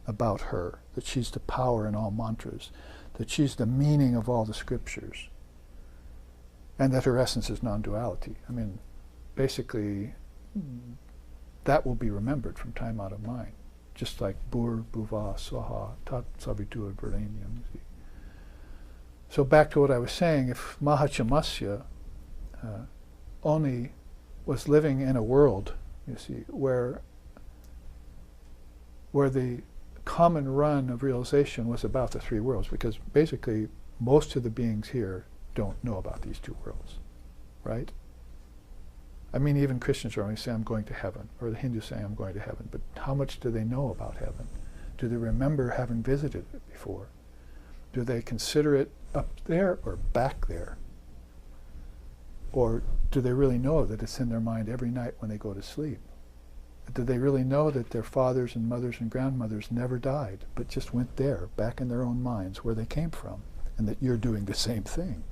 about her, that she's the power in all mantras, that she's the meaning of all the scriptures, and that her essence is non-duality. I mean, basically, that will be remembered from time out of mind, just like Bur, Bhuva, Swaha, Tat Savitur Varaniam. So back to what I was saying, if Mahachamasya only was living in a world, you see, where the common run of realization was about the 3 worlds, because basically most of the beings here don't know about these 2 worlds, right? I mean, even Christians are only saying, I'm going to heaven, or the Hindus saying, I'm going to heaven, but how much do they know about heaven? Do they remember having visited it before? Do they consider it up there or back there? Or do they really know that it's in their mind every night when they go to sleep? Do they really know that their fathers and mothers and grandmothers never died, but just went there, back in their own minds, where they came from, and that you're doing the same thing?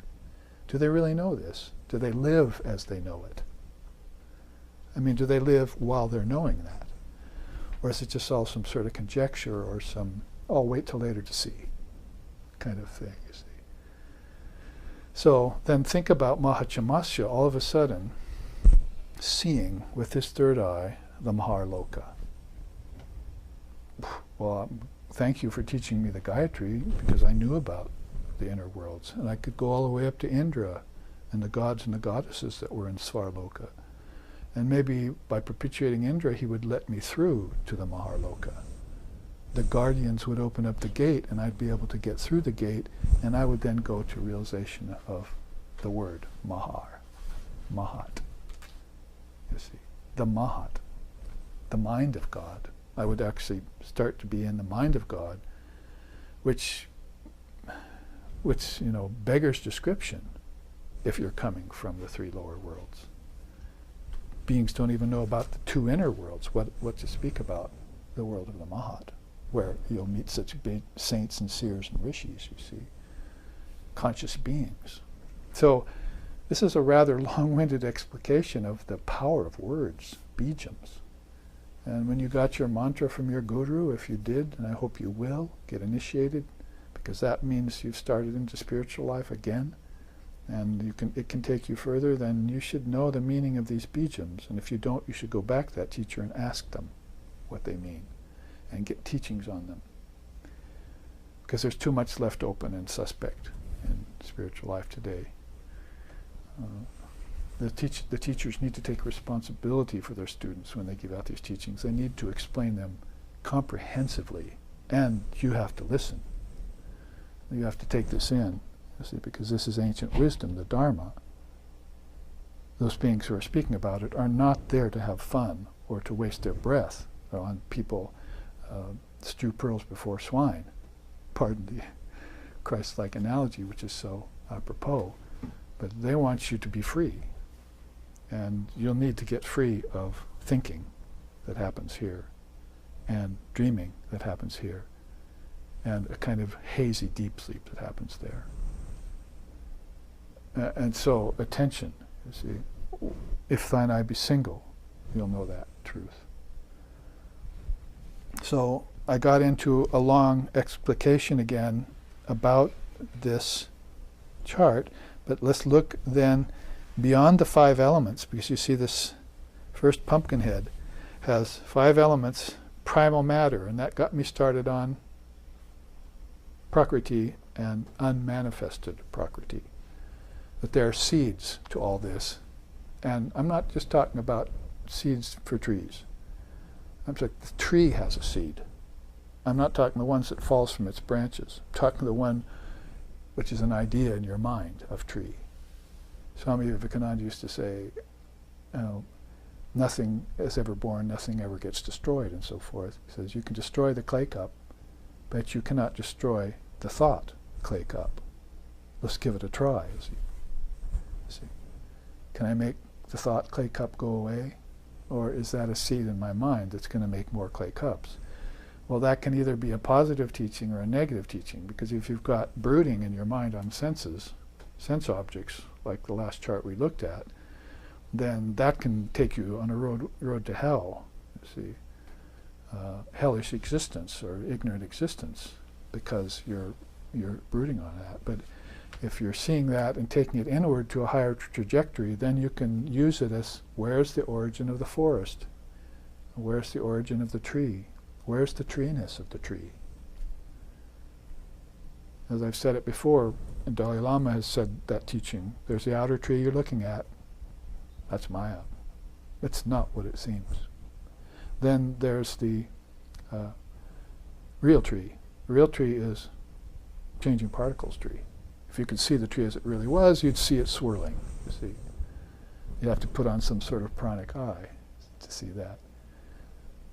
Do they really know this? Do they live as they know it? I mean, do they live while they're knowing that? Or is it just all some sort of conjecture or some, oh, wait till later to see? kind of thing, you see. So then think about Mahachamasya all of a sudden seeing with his third eye the Maharloka. Well, thank you for teaching me the Gayatri, because I knew about the inner worlds, and I could go all the way up to Indra and the gods and the goddesses that were in Svarloka. And maybe by propitiating Indra, he would let me through to the Maharloka. The guardians would open up the gate, and I'd be able to get through the gate, and I would then go to realization of the word Mahar, Mahat. You see, the Mahat, the mind of God. I would actually start to be in the mind of God, which beggars description if you're coming from the three lower worlds. Beings don't even know about the two inner worlds, what to speak about the world of the Mahat, where you'll meet such big saints and seers and rishis, you see, conscious beings. So this is a rather long-winded explication of the power of words, bijams. And when you got your mantra from your guru, if you did, and I hope you will, get initiated, because that means you've started into spiritual life again, and it can take you further, then you should know the meaning of these bijams. And if you don't, you should go back to that teacher and ask them what they mean, and get teachings on them. Because there's too much left open and suspect in spiritual life today. The teachers need to take responsibility for their students when they give out these teachings. They need to explain them comprehensively, and you have to listen. You have to take this in, you see, because this is ancient wisdom, the Dharma. Those beings who are speaking about it are not there to have fun or to waste their breath on people strew pearls before swine. Pardon the Christ-like analogy, which is so apropos. But they want you to be free. And you'll need to get free of thinking that happens here, and dreaming that happens here, and a kind of hazy deep sleep that happens there. And so, attention, you see. If thine eye be single, you'll know that truth. So I got into a long explication again about this chart, but let's look then beyond the 5 elements, because you see this first pumpkin head has 5 elements, primal matter, and that got me started on Prakriti and unmanifested Prakriti. That there are seeds to all this. And I'm not just talking about seeds for trees. I'm saying the tree has a seed. I'm not talking the ones that falls from its branches. I'm talking the one which is an idea in your mind of tree. Swami Vivekananda used to say, nothing is ever born, nothing ever gets destroyed, and so forth. He says, you can destroy the clay cup, but you cannot destroy the thought clay cup. Let's give it a try. See. Can I make the thought clay cup go away? Or is that a seed in my mind that's going to make more clay cups? Well, that can either be a positive teaching or a negative teaching, because if you've got brooding in your mind on senses, sense objects, like the last chart we looked at, then that can take you on a road to hell, you see. Hellish existence or ignorant existence, because you're brooding on that. But if you're seeing that and taking it inward to a higher trajectory, then you can use it as, where's the origin of the forest? Where's the origin of the tree? Where's the treeness of the tree? As I've said it before, and Dalai Lama has said that teaching, there's the outer tree you're looking at. That's Maya. It's not what it seems. Then there's the real tree. The real tree is changing particles tree. If you could see the tree as it really was, you'd see it swirling, you see. You'd have to put on some sort of pranic eye to see that.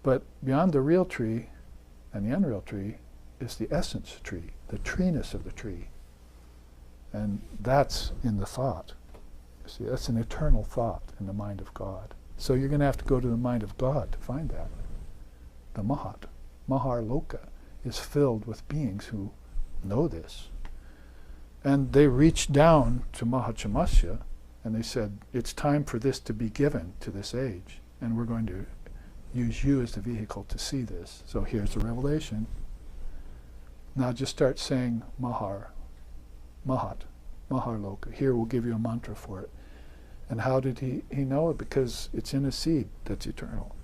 But beyond the real tree and the unreal tree is the essence tree, the treeness of the tree. And that's in the thought. You see, that's an eternal thought in the mind of God. So you're going to have to go to the mind of God to find that. The Mahat, Mahar Loka, is filled with beings who know this. And they reached down to Mahachamasya and they said, it's time for this to be given to this age, and we're going to use you as the vehicle to see this. So here's the revelation. Now just start saying Mahat, Mahar Loka. Here, we'll give you a mantra for it. And how did he know it? Because it's in a seed that's eternal.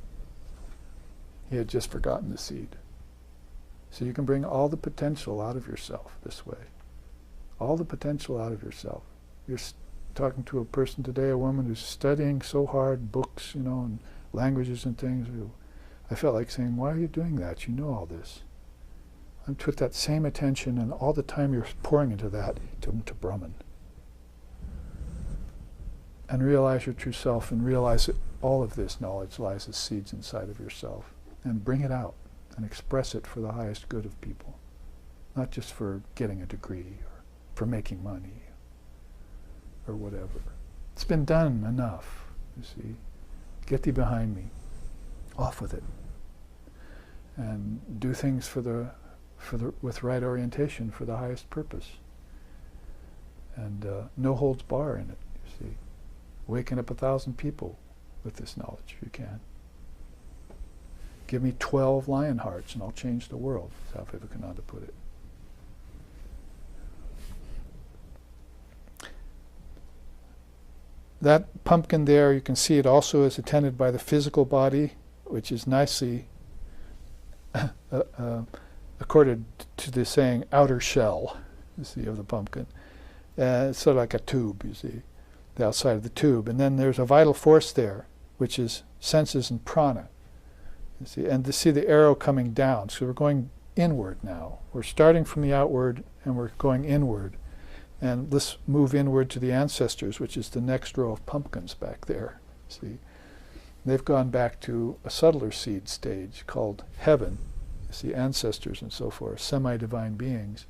He had just forgotten the seed. So you can bring all the potential out of yourself this way. All the potential out of yourself. You're talking to a person today, a woman who's studying so hard, books, and languages and things. I felt like saying, why are you doing that? You know all this. And put that same attention and all the time you're pouring into that to Brahman. And realize your true self, and realize that all of this knowledge lies as seeds inside of yourself. And bring it out and express it for the highest good of people. Not just for getting a degree or for making money or whatever. It's been done enough, you see. Get thee behind me. Off with it. And do things with right orientation for the highest purpose. And no holds bar in it, you see. Waken up 1,000 people with this knowledge, if you can. Give me 12 lion hearts and I'll change the world, is how Vivekananda put it. That pumpkin there, you can see it also is attended by the physical body, which is nicely accorded to the saying outer shell, you see, of the pumpkin. It's sort of like a tube, you see, the outside of the tube. And then there's a vital force there, which is senses and prana. You see, and to see the arrow coming down. So we're going inward now. We're starting from the outward and we're going inward. And let's move inward to the ancestors, which is the next row of pumpkins back there. See, they've gone back to a subtler seed stage called heaven. You see, ancestors and so forth, semi-divine beings.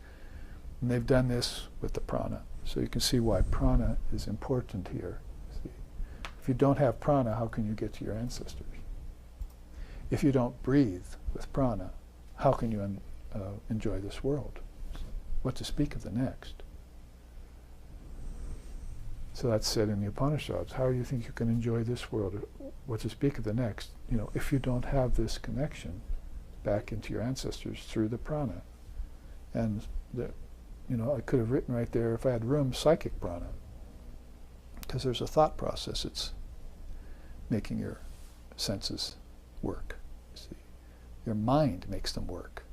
And they've done this with the prana. So you can see why prana is important here. See, if you don't have prana, how can you get to your ancestors? If you don't breathe with prana, how can you enjoy this world? What to speak of the next? So that's said in the Upanishads. How do you think you can enjoy this world? What to speak of the next? If you don't have this connection back into your ancestors through the prana. And I could have written right there, if I had room, psychic prana. Because there's a thought process. It's making your senses work. See, your mind makes them work.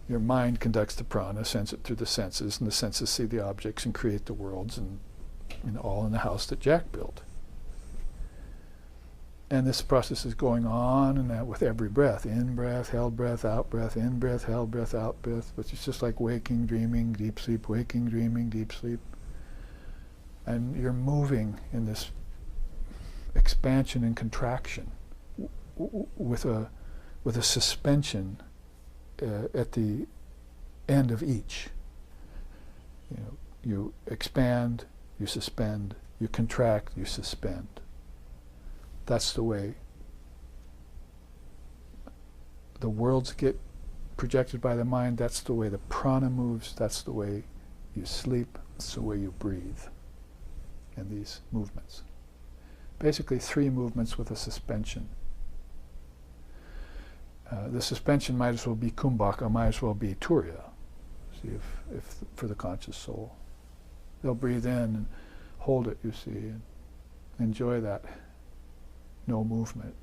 Your mind conducts the prana, sends it through the senses, and the senses see the objects and create the worlds, and all in the house that Jack built. And this process is going on and that with every breath. In breath, held breath, out breath, in breath, held breath, out breath. But it's just like waking, dreaming, deep sleep, waking, dreaming, deep sleep. And you're moving in this expansion and contraction with a suspension at the end of each. You expand, you suspend, you contract, you suspend. That's the way the worlds get projected by the mind. That's the way the prana moves. That's the way you sleep. That's the way you breathe in these movements. Basically 3 movements with a suspension. The suspension might as well be kumbhaka, might as well be turiya. See, if for the conscious soul. They'll breathe in and hold it, you see, and enjoy that no movement.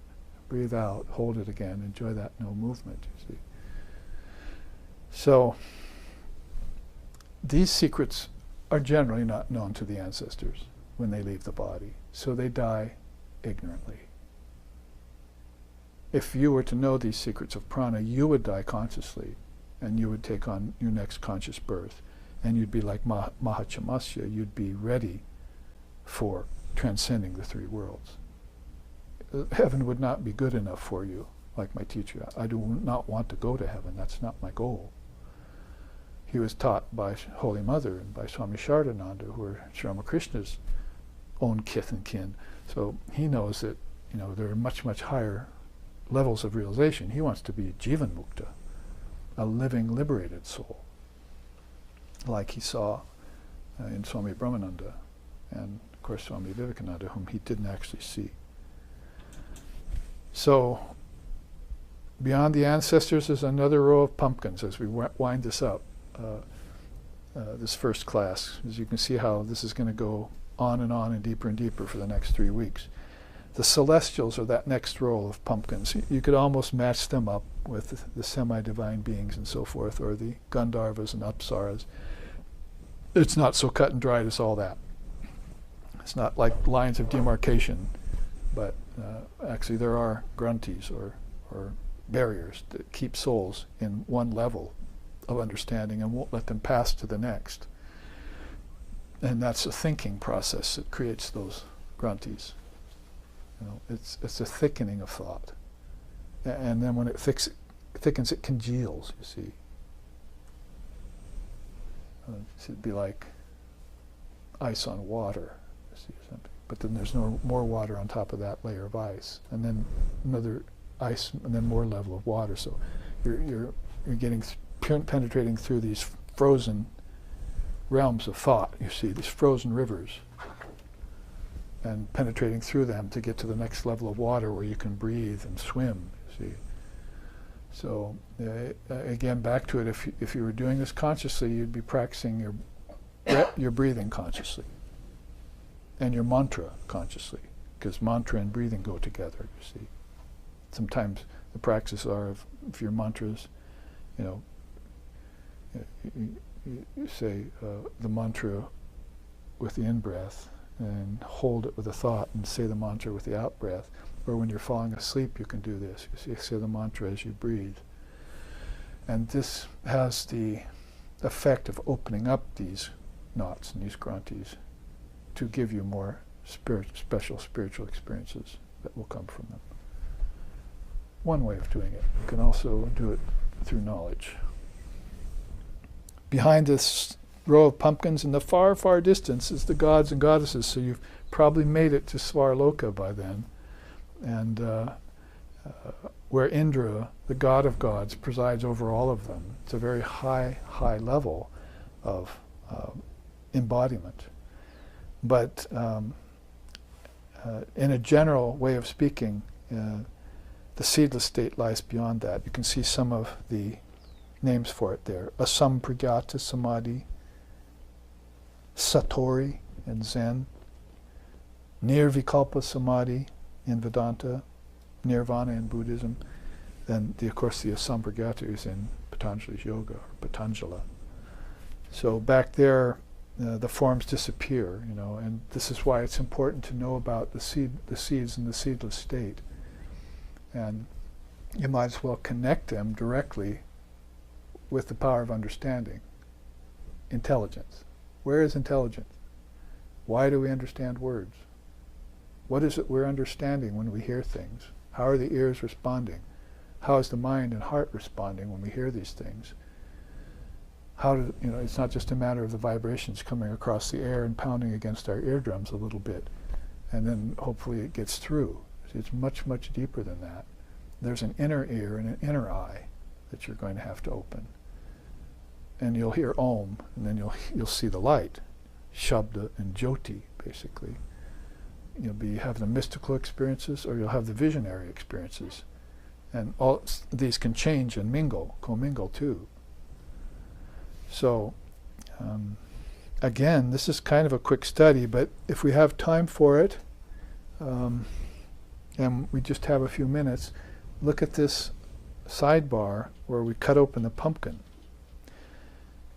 Breathe out, hold it again, enjoy that no movement, you see. So, these secrets are generally not known to the ancestors when they leave the body, so they die ignorantly. If you were to know these secrets of prana, you would die consciously, and you would take on your next conscious birth, and you'd be like Mahachamasya, you'd be ready for transcending the 3 worlds. Heaven would not be good enough for you, like my teacher. I do not want to go to heaven. That's not my goal. He was taught by Holy Mother and by Swami Shardananda, who are Sri Ramakrishna's own kith and kin. So he knows that there are much, much higher levels of realization. He wants to be Jivan Mukta, a living, liberated soul, like he saw in Swami Brahmananda and, of course, Swami Vivekananda, whom he didn't actually see. So Beyond the ancestors is another row of pumpkins as we wind this up, this first class. As you can see how this is going to go on and deeper for the next 3 weeks. The celestials are that next row of pumpkins. You could almost match them up with the semi-divine beings and so forth, or the Gandharvas and Apsaras. It's not so cut and dried as all that. It's not like lines of demarcation, but actually there are grunties or barriers that keep souls in one level of understanding and won't let them pass to the next. And that's a thinking process that creates those grunties. It's a thickening of thought. And then when it thickens, it congeals, you see. It'd be like ice on water, you see, or something. But then there's no more water on top of that layer of ice, and then another ice, and then more level of water. So you're getting penetrating through these frozen realms of thought. You see these frozen rivers, and penetrating through them to get to the next level of water where you can breathe and swim. You see. So again, back to it. If you were doing this consciously, you'd be practicing your breathing consciously, and your mantra consciously, because mantra and breathing go together. You see. Sometimes the practices are if your mantras, you say the mantra with the in-breath and hold it with a thought and say the mantra with the out-breath. Or when you're falling asleep, you can do this. You say the mantra as you breathe. And this has the effect of opening up these knots and these grantis to give you more special spiritual experiences that will come from them. One way of doing it. You can also do it through knowledge. Behind this row of pumpkins in the far, far distance is the gods and goddesses, so you've probably made it to Svarloka by then. And where Indra, the god of gods, presides over all of them. It's a very high level of embodiment. But in a general way of speaking, the seedless state lies beyond that. You can see some of the names for it there. Asampragyata Samadhi, Satori in Zen, Nirvikalpa Samadhi in Vedanta, Nirvana in Buddhism, then of course the Asampragyata is in Patanjali's Yoga, or Patanjala. So back there, the forms disappear, and this is why it's important to know about the seeds in the seedless state. And you might as well connect them directly with the power of understanding. Intelligence. Where is intelligence? Why do we understand words? What is it we're understanding when we hear things? How are the ears responding? How is the mind and heart responding when we hear these things? It's not just a matter of the vibrations coming across the air and pounding against our eardrums a little bit, and then hopefully it gets through. It's much, much deeper than that. There's an inner ear and an inner eye that you're going to have to open. And you'll hear Om, and then you'll see the light, Shabda and Jyoti, basically. You'll have the mystical experiences, or you'll have the visionary experiences. And all these can change and commingle too. So, again, this is kind of a quick study, but if we have time for it, and we just have a few minutes, look at this sidebar where we cut open the pumpkin.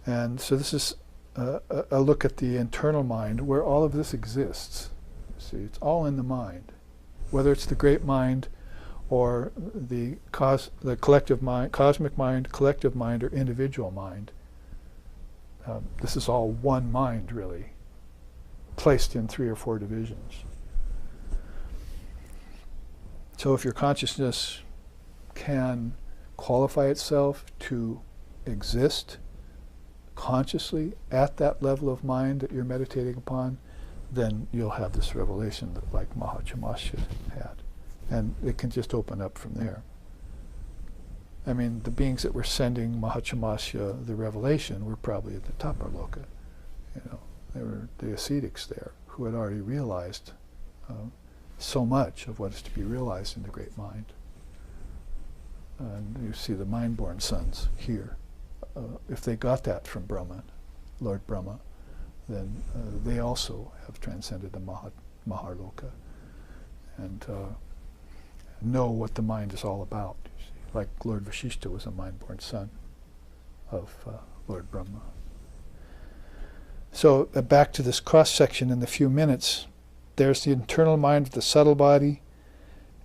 And so this is a look at the internal mind where all of this exists. See, it's all in the mind. Whether it's the great mind or the collective mind, cosmic mind, collective mind, or individual mind. This is all one mind, really, placed in 3 or 4 divisions. So if your consciousness can qualify itself to exist consciously at that level of mind that you're meditating upon, then you'll have this revelation that like Mahachamasya had. And it can just open up from there. I mean, the beings that were sending Mahachamasya the revelation were probably at the Taparloka. They were the ascetics there who had already realized so much of what is to be realized in the great mind. And you see the mind-born sons here. If they got that from Brahman, Lord Brahma, then they also have transcended the Maharloka and know what the mind is all about. You see. Like Lord Vashishta was a mind-born son of Lord Brahma. So back to this cross-section in the few minutes, there's the internal mind of the subtle body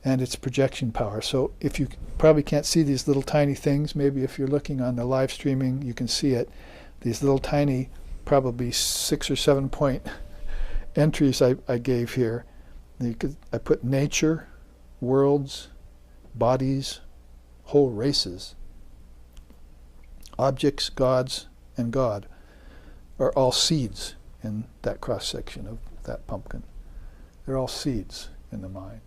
and its projection power. So if you probably can't see these little tiny things, maybe if you're looking on the live streaming, you can see it. These little tiny, probably 6 or 7 point entries I gave here. I put nature, worlds, bodies, whole races, objects, gods, and God are all seeds in that cross-section of that pumpkin. They're all seeds in the mind.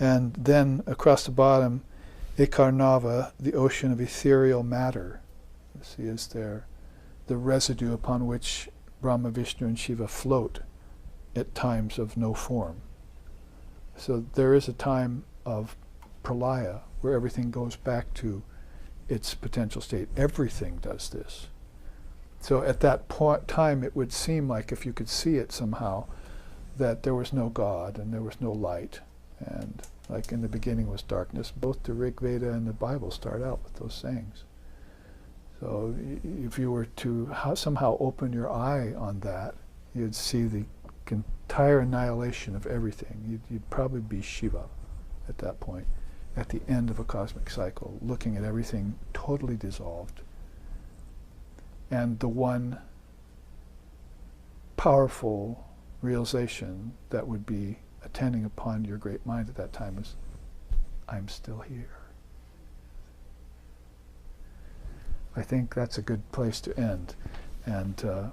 And then across the bottom, Ekarnava, the ocean of ethereal matter. You see, is there the residue upon which Brahma, Vishnu, and Shiva float at times of no form. So there is a time of pralaya where everything goes back to its potential state. Everything does this. So at that time it would seem like, if you could see it somehow, that there was no God and there was no light. And like in the beginning was darkness. Both the Rig Veda and the Bible start out with those sayings. So if you were to somehow open your eye on that, you'd see the entire annihilation of everything. You'd probably be Shiva at that point, at the end of a cosmic cycle, looking at everything totally dissolved. And the one powerful realization that would be attending upon your great mind at that time is, I'm still here. I think that's a good place to end. And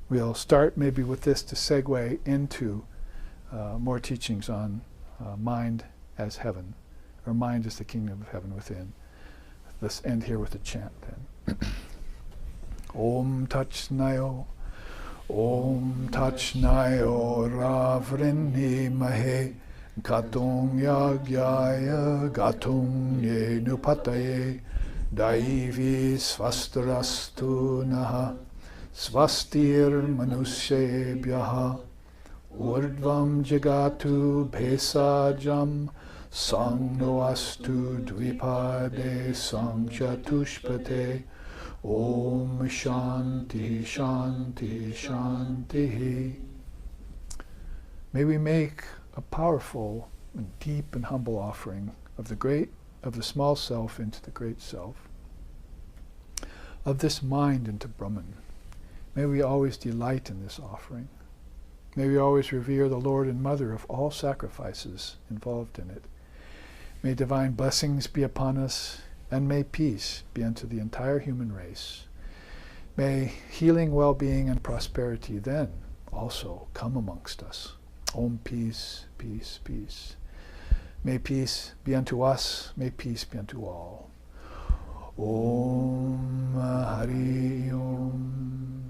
we'll start maybe with this to segue into more teachings on mind as heaven, or mind as the kingdom of heaven within. Let's end here with a chant then. Om Tachnayo, Om Tachnayo Ravrinhi Mahe, Gatung Yagyaya, Gatung Ye Nupataye, Daivi Svastarastu Naha, Svastir Manushebhyaha, Urdvam Jagatu Bhesajam, Sangno Astu Dvipade Sangchatushpate, Om Shanti Shanti Shanti. May we make a powerful and deep and humble offering of the small self into the great self, of this mind into Brahman. May we always delight in this offering. May we always revere the Lord and Mother of all sacrifices involved in it. May divine blessings be upon us, and may peace be unto the entire human race. May healing, well-being, and prosperity then also come amongst us. Om peace, peace, peace. May peace be unto us, may peace be unto all. Om Hari Om.